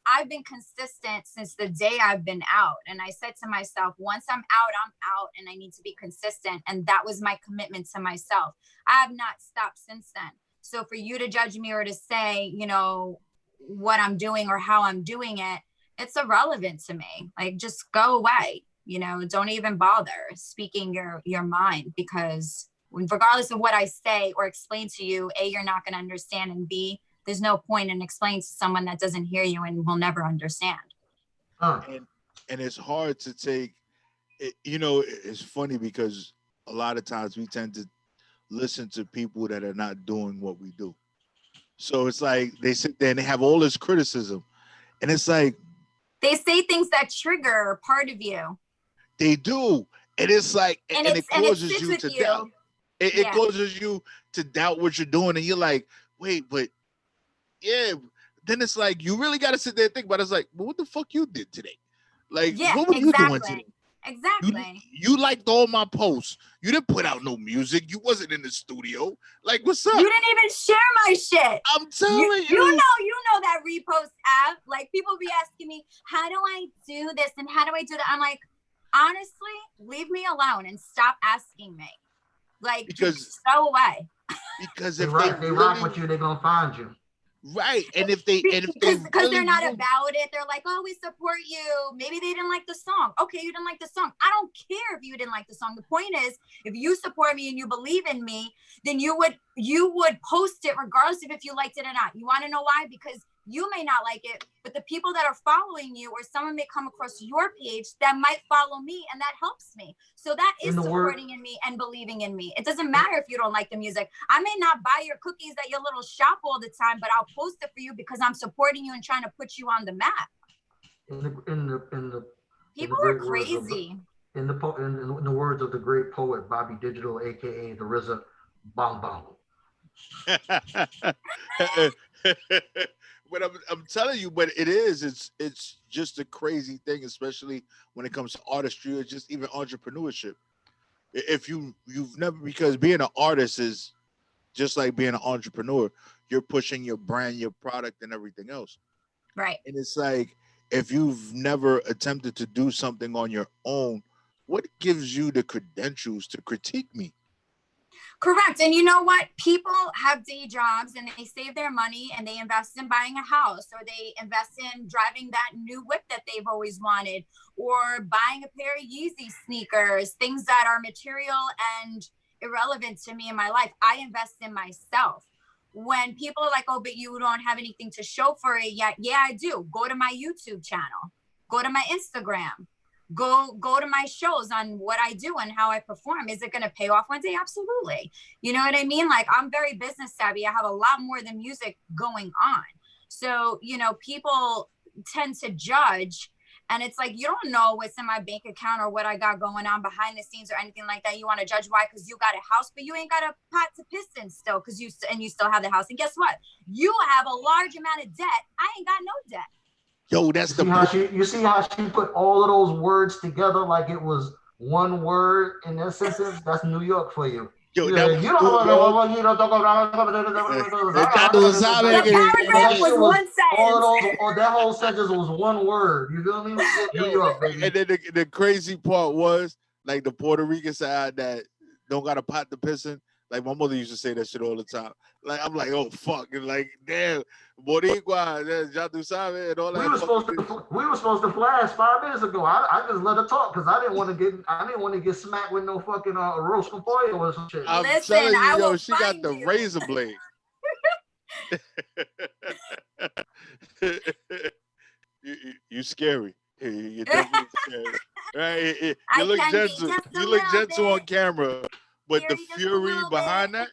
I've been consistent since the day I've been out. And I said to myself, once I'm out, and I need to be consistent. And that was my commitment to myself. I have not stopped since then. So for you to judge me or to say, you know, what I'm doing or how I'm doing it, it's irrelevant to me. Like, just go away, you know, don't even bother speaking your mind, because regardless of what I say or explain to you, A, you're not going to understand, and B, there's no point in explaining to someone that doesn't hear you and will never understand. And it's hard to take it, you know, it's funny because a lot of times we tend to listen to people that are not doing what we do. So it's like they sit there and they have all this criticism, and it's like they say things that trigger part of you. They do. And it's like, and it causes you to doubt. It causes you to doubt what you're doing, and you're like, wait, but yeah. Then it's like you really got to sit there and think about it. It's like, well, what the fuck you did today? Like, what were you doing today? Exactly. You liked all my posts. You didn't put out no music. You wasn't in the studio. Like, what's up? You didn't even share my shit. I'm telling you. You know that repost app. Like, people be asking me, how do I do this and how do I do that? I'm like, honestly, leave me alone and stop asking me. Like, just go away. Because they if rock with you, they're gonna find you. Right. And if they because they're not about it, they're like, oh, we support you. Maybe they didn't like the song. Okay, you didn't like the song. I don't care if you didn't like the song. The point is, if you support me and you believe in me, then you would post it regardless of if you liked it or not. You want to know why? Because you may not like it, but the people that are following you, or someone may come across your page that might follow me, and that helps me. So that is supporting in me and believing in me. It doesn't matter if you don't like the music. I may not buy your cookies at your little shop all the time, but I'll post it for you because I'm supporting you and trying to put you on the map. People are crazy. In the words of the great poet Bobby Digital, aka the RZA, bong bong. But I'm telling you, but it's just a crazy thing, especially when it comes to artistry or just even entrepreneurship. If you've never, because being an artist is just like being an entrepreneur, you're pushing your brand, your product, and everything else. Right. And it's like, if you've never attempted to do something on your own, what gives you the credentials to critique me? Correct. And you know what? People have day jobs and they save their money and they invest in buying a house, or they invest in driving that new whip that they've always wanted, or buying a pair of Yeezy sneakers, things that are material and irrelevant to me in my life. I invest in myself. When people are like, oh, but you don't have anything to show for it yet. Yeah, I do. Go to my YouTube channel. Go to my Instagram. Go to my shows on what I do and how I perform. Is it going to pay off one day? Absolutely. You know what I mean? Like, I'm very business savvy. I have a lot more than music going on. So, you know, people tend to judge, and it's like, you don't know what's in my bank account or what I got going on behind the scenes or anything like that. You want to judge why? Because you got a house, but you ain't got a pot to piss in still, because you still have the house. And guess what? You have a large amount of debt. I ain't got no debt. Yo, that's you see how she put all of those words together like it was one word in that sentence? That's New York for you. Yo, that that whole sentence was one word. You feel me? New York, baby. And then the crazy part was, like, the Puerto Rican side that don't got a pot to piss in. Like, my mother used to say that shit all the time. Like, I'm like, oh fuck, and like, damn, Boricua, ya tu sabes, and all that. We were supposed to flash 5 minutes ago. I just let her talk because I didn't want to get smacked with no fucking roast con pollo or some shit. I'm telling you, yo, she got the razor blade. You scary. You're definitely scary. Right? You look gentle. You look gentle on camera, but the fury behind that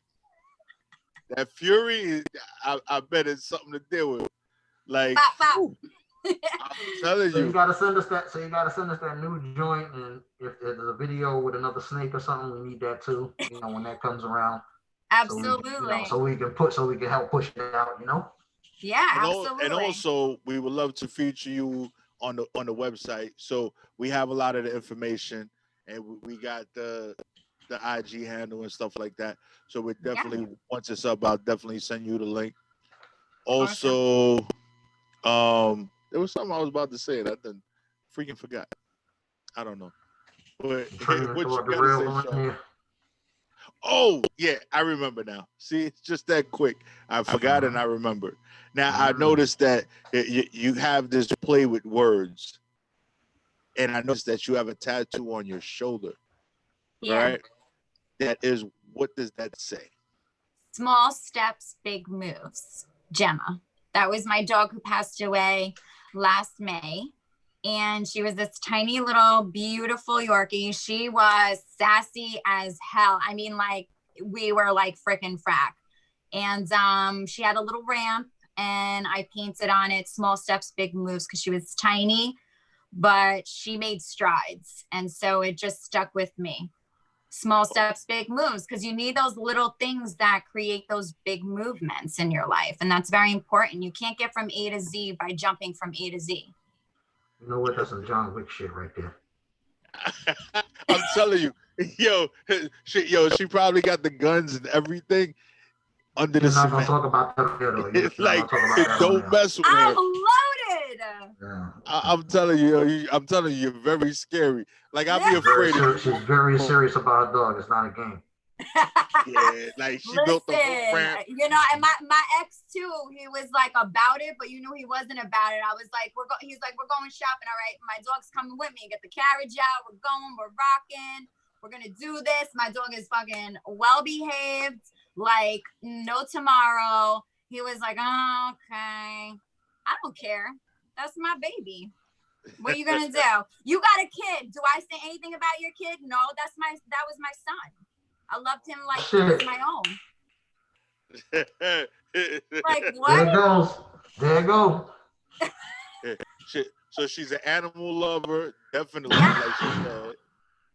fury, I bet it's something to deal with. Like, I'm telling you. You gotta send us that new joint, and if there's a video with another snake or something, we need that too. You know, when that comes around. Absolutely. So we can help push it out. You know. Yeah, absolutely. And also, we would love to feature you on the website. So we have a lot of the information, and we got the IG handle and stuff like that. So we definitely, once it's up, I'll definitely send you the link. Also, there was something I was about to say and I then freaking forgot. I don't know. But what you gotta say, Sean? Oh yeah, I remember now. See, it's just that quick. I forgot and I remember. Now I noticed that you have this play with words, and I noticed that you have a tattoo on your shoulder. Yeah. Right? That is, what does that say? Small steps, big moves. Gemma. That was my dog who passed away last May. And she was this tiny little beautiful Yorkie. She was sassy as hell. I mean, like, we were like frickin' frack. And she had a little ramp, and I painted on it small steps, big moves, because she was tiny, but she made strides. And so it just stuck with me. Small steps, big moves, because you need those little things that create those big movements in your life. And that's very important. You can't get from A to Z by jumping from A to Z. You know what? That's some John Wick shit right there. I'm telling you, she probably got the guns and everything under the You're not gonna cement. talk about that here, though. It's like, don't mess with I'm her. loaded. Yeah. I'm telling you, I'm telling you, you're very scary. Like, I'll be afraid of you. She's very serious about her dog. It's not a game. Yeah, like she built the whole ramp. You know, and my ex too, he was like about it, but you knew he wasn't about it. I was like, he's like, we're going shopping, all right? My dog's coming with me. Get the carriage out. We're going. We're rocking. We're gonna do this. My dog is fucking well behaved, like no tomorrow. He was like, oh, okay, I don't care. That's my baby. What are you gonna do? You got a kid. Do I say anything about your kid? No, that was my son. I loved him like he was my own. Like what? There it goes. There it goes. So she's an animal lover, definitely, like she said,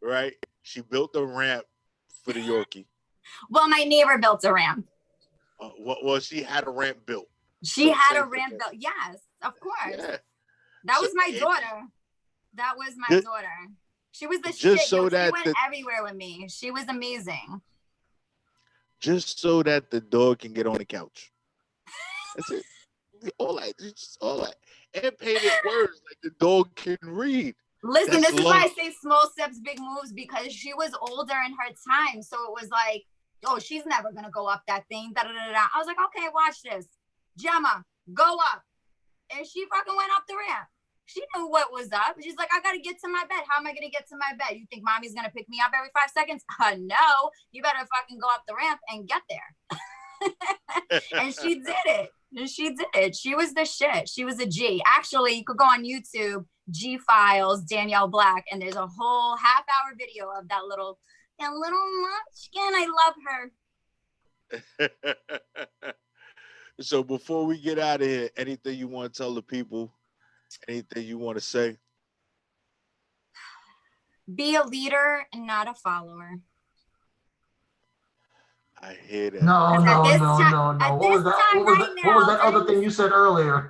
right? She built a ramp for the Yorkie. Well, my neighbor built a ramp. Well, she had a ramp built. She had a ramp built. Yes, of course. Yeah. That was my daughter. That was my daughter. She was the shit. So she went everywhere with me. She was amazing. Just so that the dog can get on the couch. That's it. All that. And painted words like the dog can read. Listen, this is why I say small steps, big moves, because she was older in her time. So it was like, oh, she's never going to go up that thing. Da, da, da, da. I was like, okay, watch this. Gemma, go up. And she fucking went up the ramp. She knew what was up. She's like, I got to get to my bed. How am I going to get to my bed? You think mommy's going to pick me up every 5 seconds? No, you better fucking go up the ramp and get there. And she did it. She was the shit. She was a G. Actually, you could go on YouTube, G Files, Danielle Black, and there's a whole half-hour video of that little munchkin. I love her. So before we get out of here, anything you want to tell the people? Anything you want to say? Be a leader and not a follower. I hear that. No. What was that other thing you said earlier?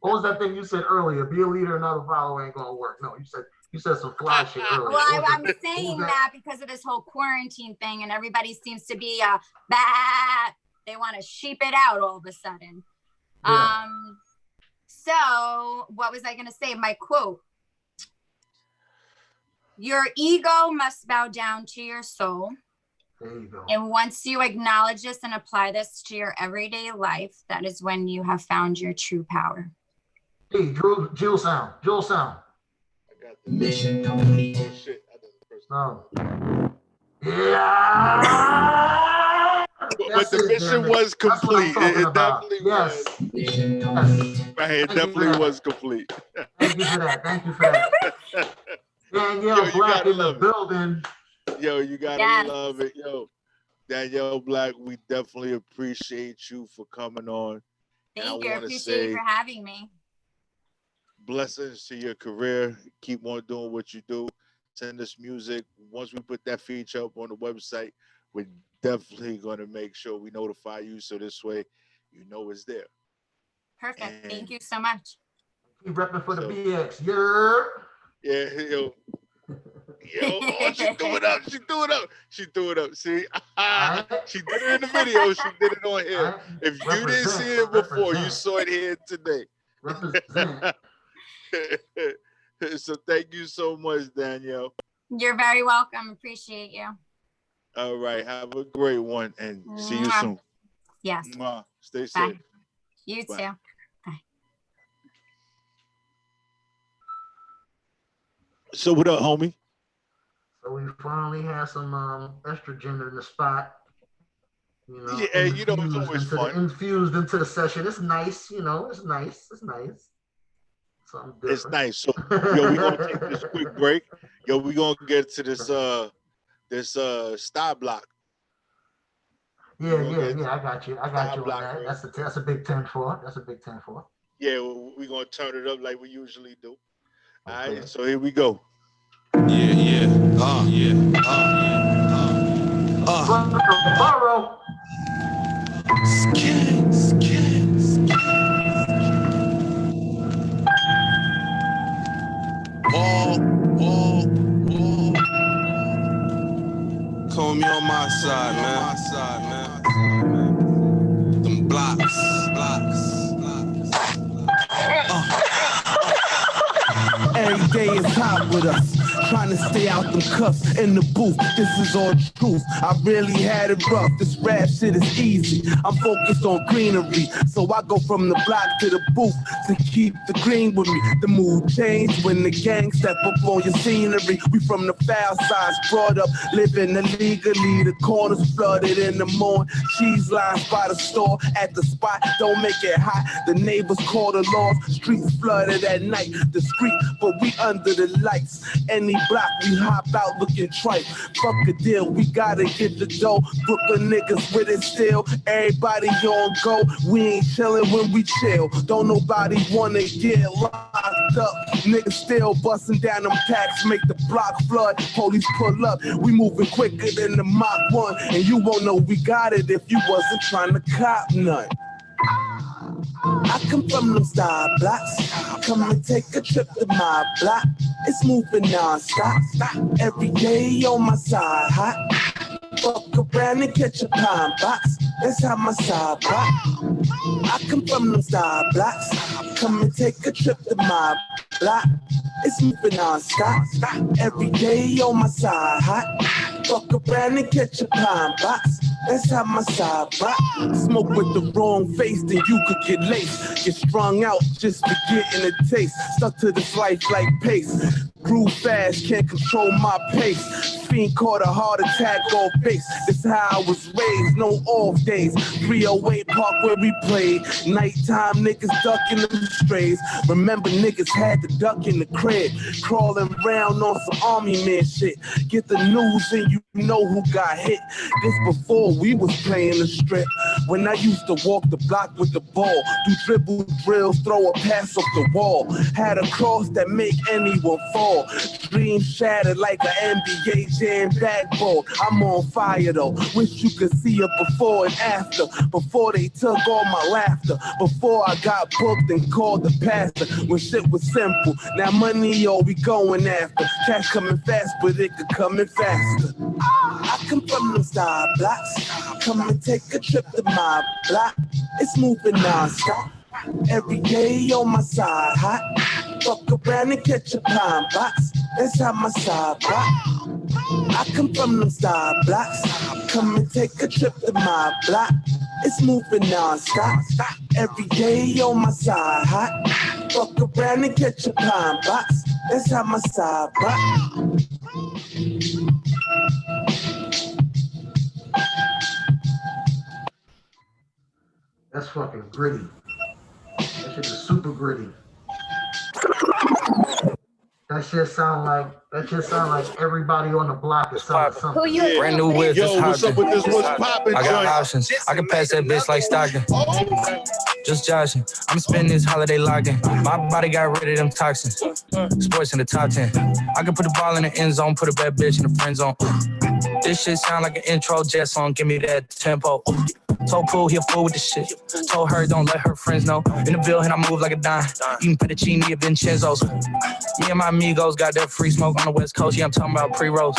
What was that thing you said earlier? Be a leader and not a follower ain't gonna work. No, you said some fly shit earlier. Well, I'm saying that because of this whole quarantine thing, and everybody seems to be they want to sheep it out all of a sudden. Yeah. So what was I going to say? My quote: your ego must bow down to your soul. There you go. And once you acknowledge this and apply this to your everyday life, that is when you have found your true power. Hey, Jewel sound. I got the mission complete. Oh, shit. No. Yeah. But the mission was complete. It definitely was. Right, it definitely was complete. Thank you for that. Danielle Black in the building. Yo, you gotta love it. Yo, Danielle Black, we definitely appreciate you for coming on. Thank you. I appreciate you for having me. Blessings to your career. Keep on doing what you do. Send us music. Once we put that feature up on the website, we're definitely going to make sure we notify you, so this way you know it's there. Perfect. And thank you so much. Keep repping for the BX. Yeah, yo, oh, she threw it up. She threw it up. See, she did it in the video. She did it on here. If you didn't see it before, you saw it here today. So thank you so much, Danielle. You're very welcome. Appreciate you. All right. Have a great one and see you soon. Yes. Stay safe. Bye. You too. Bye. So what up, homie? So we finally had some estrogen in the spot. You know, yeah, you know, it's always fun. Infused into the session. It's nice, you know, it's nice. Something different. It's nice. So yo, we're gonna take this quick break. Yo, we're gonna get to this star block. Yeah, I got you on that. That's a big 10-4. That's a big 10-4. Yeah, we're gonna turn it up like we usually do. All right, so here we go. Borrow. All homie, on my side, man. Them blocks. Every day is hot with us, trying to stay out them cuffs in the booth. This is all truth. I really had it rough. This rap shit is easy. I'm focused on greenery, so I go from the block to the booth to keep the green with me. The mood changed when the gang step up on your scenery. We from the foul sides, brought up living illegally. The corners flooded in the morning. Cheese lines by the store at the spot. Don't make it hot. The neighbors call the laws. Streets flooded at night. The street, but we under the lights. Any block we hop out looking trite. Fuck a deal, we gotta get the dough. Brooklyn niggas with it still. Everybody on go. We ain't chillin' when we chill. Don't nobody wanna get locked up. Niggas still bustin' down them packs, make the block flood. Police pull up, we moving quicker than the Mach 1. And you won't know we got it if you wasn't trying to cop none. I come from them star blocks. Come and take a trip to my block. It's moving non-stop. Every day on my side hot. Fuck around and catch a pine box. That's how my side block. I come from them star blocks. Come and take a trip to my block. It's moving non-stop. Every day on my side hot. Fuck around and catch a pine box. That's how my side block. Smoke with the wrong face, then you could get laced. Get strung out just for getting a taste. Stuck to this life like pace. Grew fast, can't control my pace. Fiend caught a heart attack off base. This how I was raised, no off days. 308 Park where we played. Nighttime niggas ducking them strays. Remember niggas had to duck in the crib. Crawling around on some army man shit. Get the news and you know who got hit. This before we was playing the strip. When I used to walk the block with the ball. Do dribble drills, throw a pass off the wall. Had a cross that make anyone fall. Dreams shattered like an NBA jam backbone. I'm on fire though. Wish you could see it before and after. Before they took all my laughter. Before I got booked and called the pastor. When shit was simple. Now money all we going after. Cash coming fast, but it could come in faster. I come from them star blocks. Come and take a trip to my block. It's moving non-stop. Every day on my side hot. Fuck around and catch a pine box. That's how my side block. I come from them star blocks. Come and take a trip to my block. It's moving non-stop. Every day on my side hot. Fuck around and catch a pine box. That's how my side block. That's fucking gritty. That shit is super gritty. That shit sound like everybody on the block is selling something. Yeah. Brand new whip, Yo, what's up with this? What's poppin'? I got options. I can pass that bitch like Stockton. Just joshing. I'm spending this holiday locked in. My body got rid of them toxins. Sports in the top 10. I can put the ball in the end zone, put a bad bitch in the friend zone. This shit sound like an intro jet song. Give me that tempo. Told Pooh he a fool with the shit. Told her don't let her friends know. In the building I move like a dime. Eating fettuccine at Vincenzo's. Me and my amigos got that free smoke on the West Coast. Yeah, I'm talking about pre-rolls.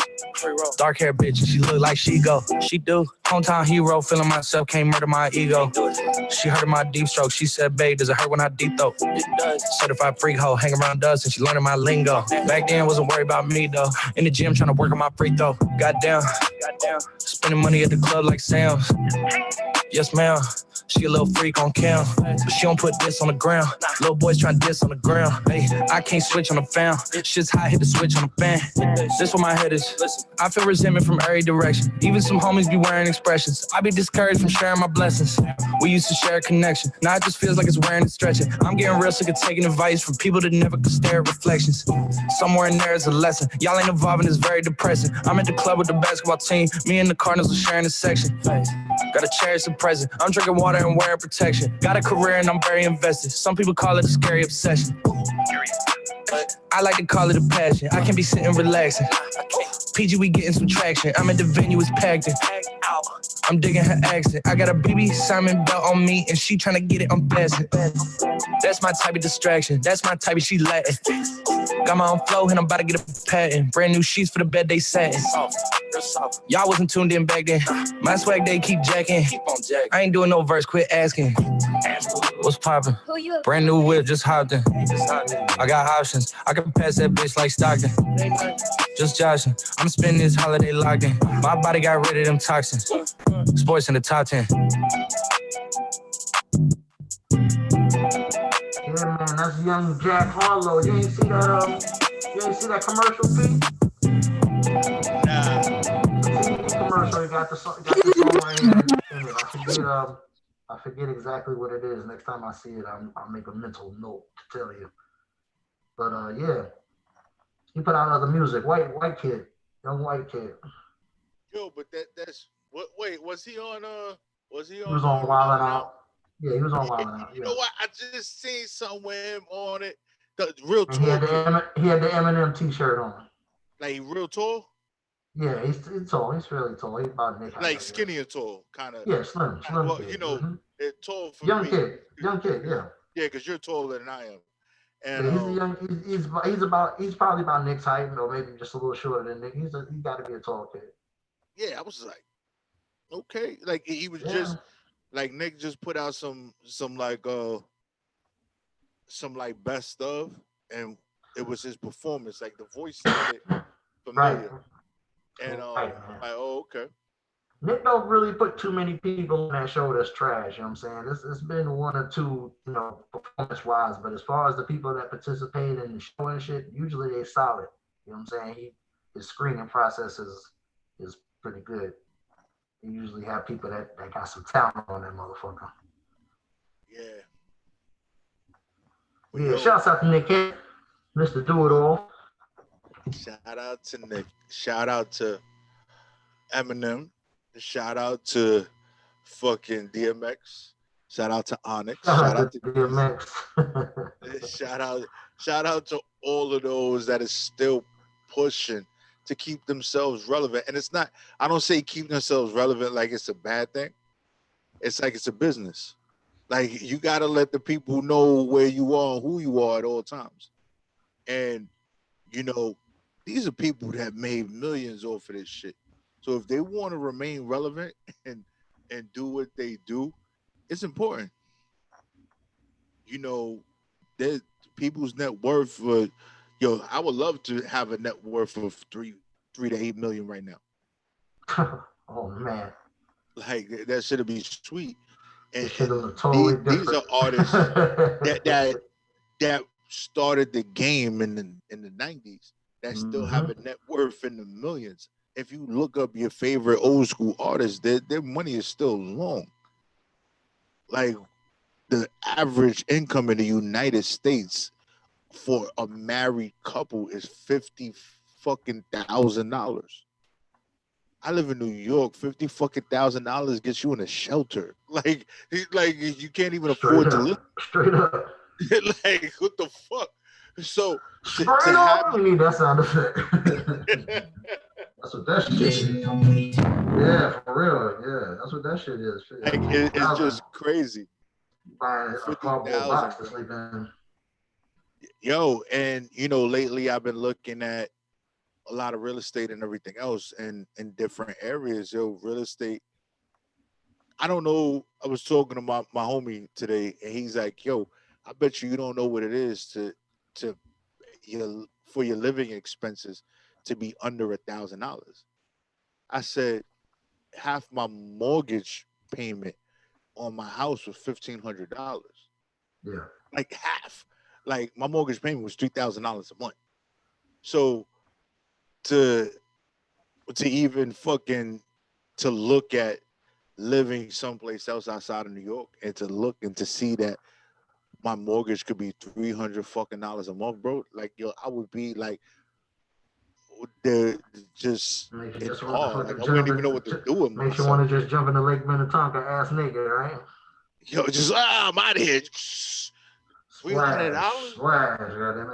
Dark hair bitch, she look like she go. She do. Hometown hero, feeling myself, can't murder my ego. She heard of my deep stroke. She said, babe, does it hurt when I deep throat? It does. Certified freak hoe, hang around us and she learning my lingo. Back then, wasn't worried about me though. In the gym, trying to work on my free throw. Goddamn. Spending money at the club like Sam's. Yes, ma'am. She a little freak on cam, but she don't put this on the ground. Little boys trying to diss on the ground. Hey, I can't switch on the fan. Shit's hot, hit the switch on the fan. This where my head is. I feel resentment from every direction. Even some homies be wearing expressions. I be discouraged from sharing my blessings. We used to share a connection. Now it just feels like it's wearing and stretching. I'm getting real sick of taking advice from people that never could stare at reflections. Somewhere in there is a lesson. Y'all ain't evolving, it's very depressing. I'm at the club with the basketball team. Me and the Cardinals are sharing a section. Gotta cherish the present. I'm drinking water and wearing protection. Got a career and I'm very invested. Some people call it a scary obsession. I like to call it a passion. I can be sitting relaxing. PG, we getting some traction. I'm at the venue, it's packed in. I'm digging her accent. I got a BB Simon belt on me, and she tryna get it unfastened. That's my type of distraction. That's my type of she Latin. Got my own flow, and I'm about to get a patent. Brand new sheets for the bed they satin. Y'all wasn't tuned in back then. My swag they keep jacking. I ain't doing no verse, quit asking. What's poppin'? Brand new whip, just hopped in. I got options. I can pass that bitch like Stockton. Just joshing. I'm spending this holiday locked in. My body got rid of them toxins. Sports in the top 10. Yeah, man, that's young Jack Harlow. You ain't see that commercial, Pete? TV commercial. You got the song right here in it. I forget exactly what it is. Next time I see it, I'll make a mental note to tell you. But yeah, he put out other music. White kid, young white kid. Yo, but that's what? Wait, was he on? He was on Wild 'N Out. Yeah, he was on Wild 'N Out. You know what? I just seen something with him on it. The real tall. He had the Eminem T-shirt on. Like real tall. Yeah, he's tall. He's fairly tall. He's about Nick. Like skinny and tall, kind of. Yeah, slim. Well, kid. you know, it's tall for young me. Young kid. Yeah. Yeah, because you're taller than I am. And yeah, he's probably about Nick's height, or maybe just a little shorter than Nick. He's got to be a tall kid. Yeah, I was like, okay, like he was just like Nick just put out some best of, and it was his performance. Like the voice sounded familiar, and I'm like, oh, okay. Nick don't really put too many people in that show that's trash. You know what I'm saying? It's been one or two, performance-wise, but as far as the people that participate in the show and shit, usually they solid. You know what I'm saying? His screening process is pretty good. You usually have people that got some talent on that motherfucker. Yeah. Yeah, shouts out to Nick, Mr. Do-It-All. Shout out to Nick. Shout out to Eminem. Shout out to fucking DMX. Shout out to Onyx. Shout out to DMX. shout out to all of those that is still pushing to keep themselves relevant. And it's not, I don't say keep themselves relevant like it's a bad thing. It's like it's a business. Like you gotta let the people know where you are and who you are at all times. And these are people that made millions off of this shit. So if they want to remain relevant and do what they do, it's important. That people's net worth I would love to have a net worth of 3 to 8 million right now. Oh man. Like that should be sweet. And totally these are artists that started the game in the 90s that still have a net worth in the millions. If you look up your favorite old school artists, their money is still long. Like the average income in the United States for a married couple is $50,000. I live in New York. $50,000 gets you in a shelter. Like you can't even afford to live. Straight up. Like what the fuck? So straight up, you need that sound effect. That's what that shit is. Yeah, for real. Yeah, that's what that shit is. Like it's just crazy. Buying a cardboard box to sleep in. Yo, and lately I've been looking at a lot of real estate and everything else in different areas. Yo, real estate. I don't know. I was talking to my homie today, and he's like, yo, I bet you don't know what it is for your living expenses to be under $1,000. I said half my mortgage payment on my house was $1,500. Yeah. Like half. Like my mortgage payment was $3,000 a month. So to even fucking to look at living someplace else outside of New York and to look and to see that my mortgage could be $300 a month, bro. Like I would be like they're just in awe. Like I wouldn't even know what to do with myself. Makes you want to just jump in the Lake Minnetonka ass naked, right? Yo, just I'm out of here. $300.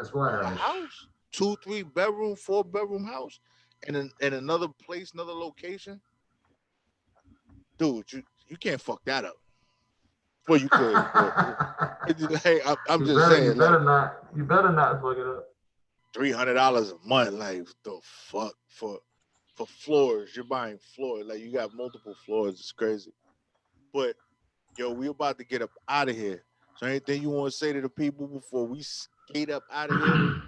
Splash. House, 2-3 bedroom, 4 bedroom house, and in another place, another location. dude, you can't fuck that up. Well, you could. Hey, I'm just saying. You better not fuck it up. $300 a month, like the fuck for floors. You're buying floors, like you got multiple floors. It's crazy. But yo, we about to get up out of here. So anything you want to say to the people before we skate up out of here?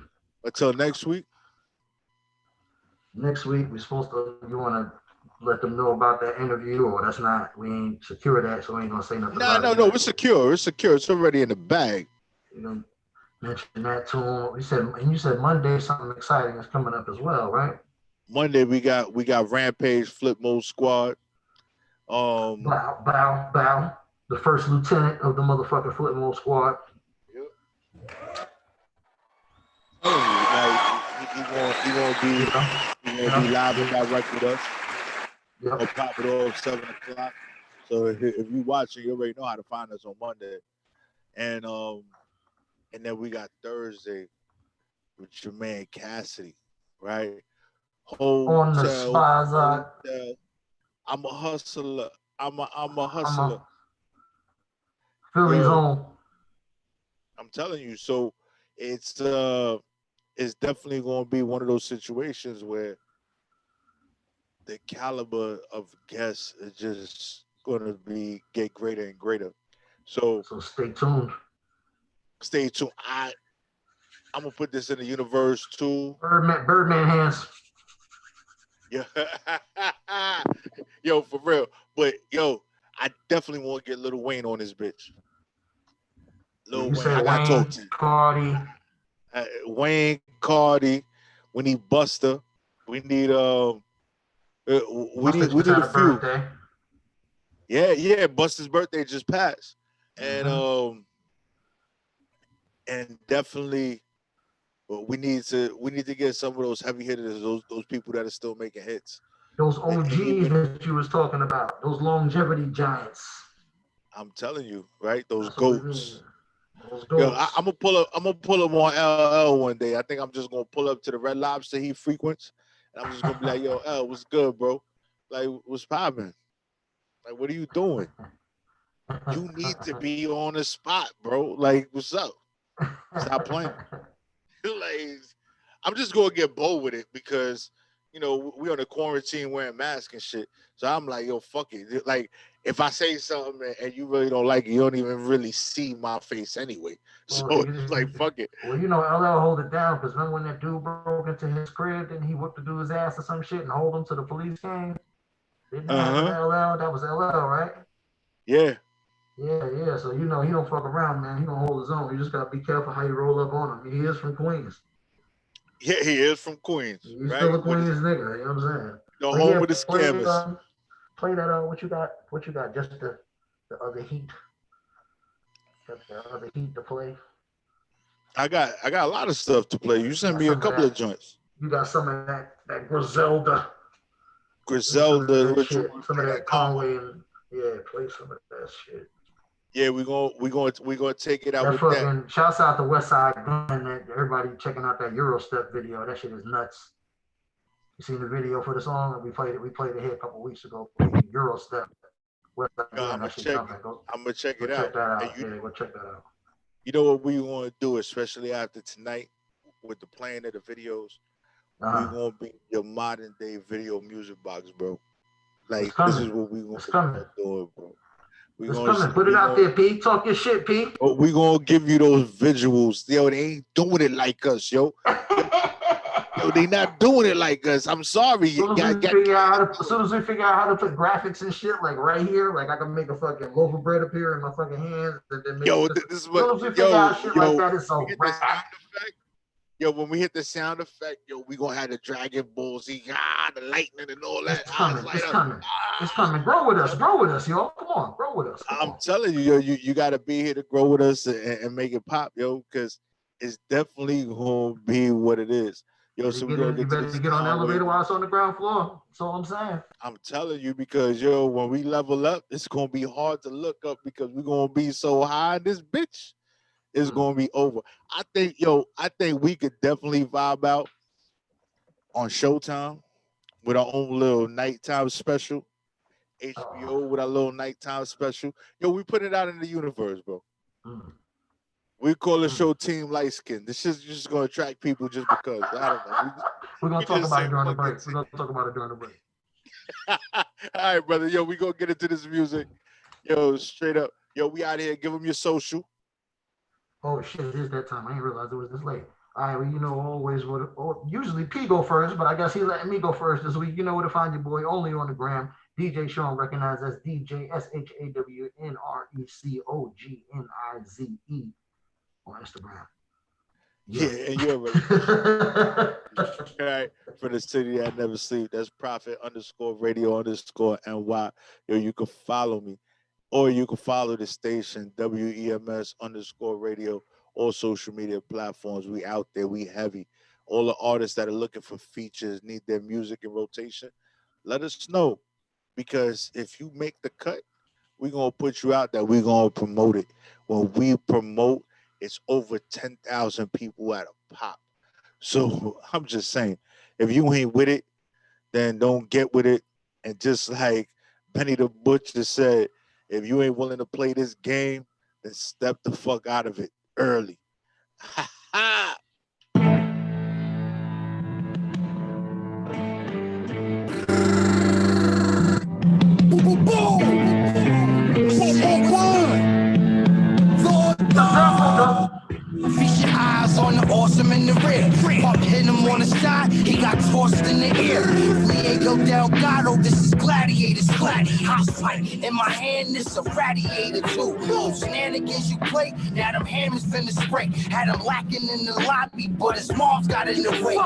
Until next week. Next week we're supposed to. You want to let them know about that interview, or that's not? We ain't secure that, so we ain't gonna say nothing. No. It's secure. It's secure. It's already in the bag. You know, mention that to him. You said Monday something exciting is coming up as well, right? Monday we got Rampage Flip Mode Squad. Bow. The first lieutenant of the motherfucking Flip Mode Squad. Yep. He won't be live and direct with us. Yep. I'll pop it off 7 o'clock. So if you watching, you already know how to find us on Monday. And then we got Thursday with your man Cassidy, right? On the Spaza. I'm a hustler. I'm a hustler. Philly's on. I'm telling you. So it's definitely going to be one of those situations where the caliber of guests is just going to get greater and greater. So stay tuned. Stay tuned. I'm gonna put this in the universe too. Birdman hands. Yeah. Yo, for real. But yo, I definitely want to get Lil Wayne on this bitch. Lil Wayne. I gotta talk to you. Cardi. Wayne, Cardi. We need Buster. We need we need a few. Birthday. Yeah. Buster's birthday just passed. And definitely we need to get some of those heavy hitters, those people that are still making hits. Those OGs that you was talking about, those longevity giants. I'm telling you, right? Those That's goats. Those goats. Yo, I'm gonna pull up on LL one day. I think I'm just gonna pull up to the Red Lobster he frequents, and I'm just gonna be like, "Yo, L, what's good, bro? Like, what's poppin'? Like, what are you doing? You need to be on the spot, bro. Like, what's up? Stop playing." Like, I'm just gonna get bold with it because we on the quarantine wearing masks and shit. So I'm like, yo, fuck it. Like, if I say something and you really don't like it, you don't even really see my face anyway. So it's like, fuck it. Well, LL hold it down because remember when that dude broke into his crib and he whooped the dude's ass or some shit and hold him till the police came? Didn't that happen to LL? That was LL, right? Yeah. Yeah. So he don't fuck around, man. He gonna hold his own. You just gotta be careful how you roll up on him. He is from Queens. Yeah, he is from Queens. He's right? Still a Queens nigga. You know what I'm saying? The home with the scammers. Play that. What you got? Just the other heat. Got the other heat to play. I got a lot of stuff to play. You sent me a couple of joints. You got some of that Griselda. Some of that Conway and play some of that shit. Yeah, we're gonna take it out that with fucking, that. Shouts out to Westside Gun. Everybody checking out that Eurostep video. That shit is nuts. You seen the video for the song? We played it here a couple weeks ago. Eurostep. I'm gonna check it out. Check that out. Go check that out. You know what we want to do, especially after tonight, with the playing of the videos. We're gonna be your modern day video music box, bro. Like, this is what we gonna start doing, bro. Put it out there, P. Talk your shit, P. We gonna give you those visuals. Yo, they ain't doing it like us, yo. Yo, they not doing it like us. I'm sorry. As soon as we figure out how to put graphics and shit, like right here, like I can make a fucking loaf of bread appear in my fucking hands. And then this is what. Like that, it's so when we hit the sound effect, we gonna have the Dragon Ball Z, the lightning and all that. It's coming. Grow with us, yo. Come on, grow with us. I'm telling you, yo, you gotta be here to grow with us and make it pop, yo, because it's definitely gonna be what it is. Yo, so you better get on the elevator while it's on the ground floor. That's all I'm saying. I'm telling you, because when we level up, it's gonna be hard to look up because we're gonna be so high in this bitch. It's gonna be over. I think we could definitely vibe out on Showtime with our own little nighttime special HBO with our little nighttime special. Yo, we put it out in the universe, bro. We call the show Team Light Skin. This is just gonna attract people just because. I don't know. We're gonna talk about it during the break. We're gonna talk about it during the break. All right, brother. Yo, we gonna get into this music. Yo, straight up. Yo, we out here. Give them your social. Oh shit, it is that time. I didn't realize it was this late. All right, well, you know, always usually P go first, but I guess he letting me go first this week. You know where to find your boy, only on the gram. DJ Sean, recognized as DJ SHAWNRECOGNIZE on Instagram. Yeah, and you're already. All right, for the city that never sleep. That's Prophet_radio_NY. Yo, you can follow me, or you can follow the station WEMS_radio. All social media platforms. We out there. We heavy. All the artists that are looking for features, need their music in rotation, let us know. Because if you make the cut, we're going to put you out there. We're going to promote it. When we promote, it's over 10,000 people at a pop. So I'm just saying, if you ain't with it, then don't get with it. And just like Benny the Butcher said, if you ain't willing to play this game, then step the fuck out of it early. Ha ha! Boom! Feast your eyes on the awesome in the rear. Pump hit him on the side, he got tossed in the air. Diego Delgado, this is gladiators. House fight in my hand, this a radiator too. Shenanigans you play, now them hammers finna spray. Had him lacking in the lobby, but his mom's got in the way.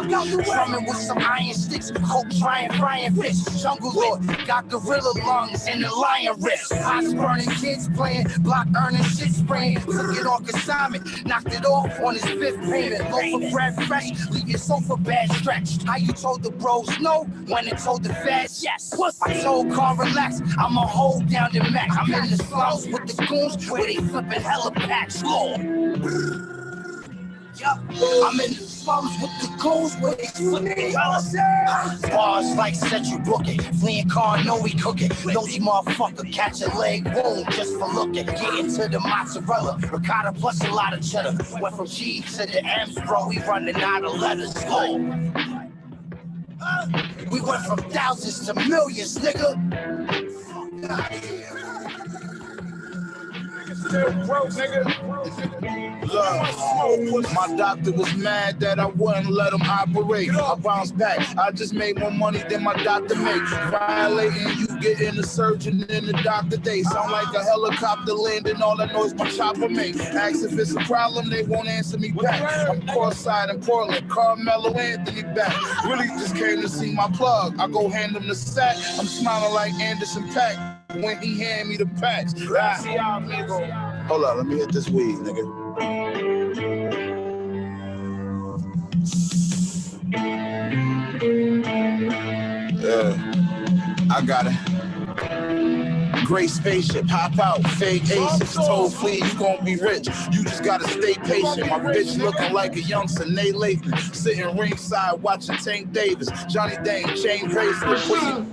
Drumming with some iron sticks, coke trying frying fish. Jungle Lord got gorilla lungs and the lion wrist. Eyes burning kids playing, block earning shit spraying. Took it off assignment, knocked it off on his fifth payment. Loaf of bread fresh, leave your sofa bad stretched. How you told the bros no when it told the feds yes? I told Carl relax, I'ma hold down the Mac. I'm in the slums with the goons where they flipping hella packs. Lord. Yup, I'm in the slums with the goons where they flipping hella packs. Bars like Central Booking, fleeing car, know we cooking. Nosy motherfucker catch a leg wound just for looking. Get into the mozzarella, ricotta plus a lot of cheddar. Went from G to the M's, bro, we running out of letters. Lord. We went from thousands to millions, nigga. Still broke, nigga. Look, my doctor was mad that I wouldn't let him operate. I bounced back. I just made more money than my doctor makes. Violating, you getting the surgeon and the doctor. They sound like a helicopter landing. All I know is my chopper make. Ask if it's a problem, they won't answer me back. I'm cross-side in Portland, Carmelo Anthony back. Really just came to see my plug. I go hand him the sack. I'm smiling like Anderson .Paak when he hand me the packs. Hold up, let me hit this weed, nigga. Yeah, I got it. Great spaceship, hop out, fake aces, told flee, you gon' be rich. You just gotta stay patient. My bitch looking like a young Sinead Lathan, sitting ringside watching Tank Davis, Johnny Dane, chain bracelet, pussy.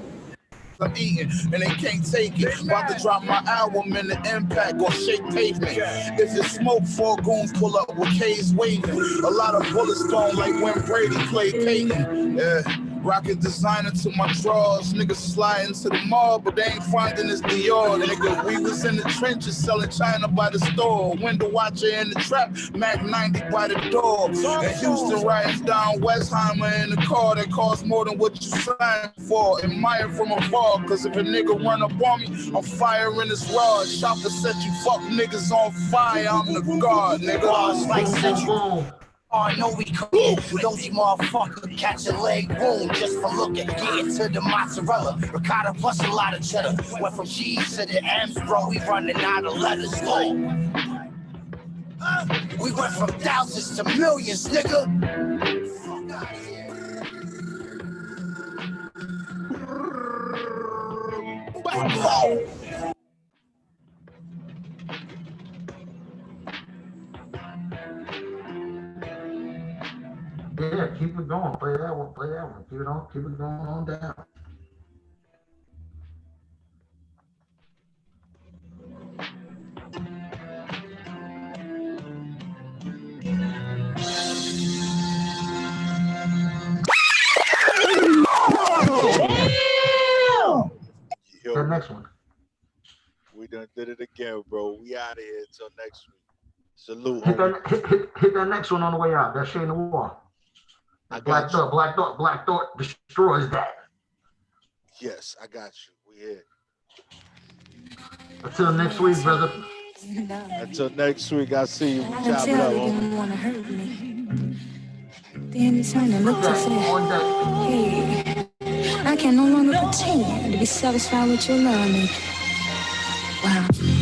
I'm eating and they can't take it. About to drop my album and the impact gon' shake pavement. If it's smoke, four goons pull up with K's waving. A lot of bullets thrown like when Brady played Peyton. Yeah. Rocket designer to my drawers. Niggas sliding to the mall, but they ain't finding this Dior. Nigga, we was in the trenches selling China by the store. Window watcher in the trap, Mac 90 by the door. And Houston riding down Westheimer in the car that costs more than what you signed for. Admire from afar, cause if a nigga run up on me, I'm firing this rod. Shopper set you fuck niggas on fire, I'm the guard, nigga. Bars like Central. I know we cooking. Those motherfucker catch a leg wound just for looking. Get into the mozzarella, ricotta plus a lot of cheddar. Went from G's to the M's, bro. We running out of letters. Lord. We went from thousands to millions, nigga. Yeah, keep it going. Play that one. Keep it on. Keep it going on down. that next one. We done did it again, bro. We out of here until next week. Salute. Hit that next one on the way out. That Shane Noir. Black Thought destroys that. Yes, I got you. We here. Until next week, brother. Until next week, I'll see you. We chop it up, didn't want to hurt me. Then you turned and looked and said, hey, I can no longer pretend to be satisfied with your love. Wow.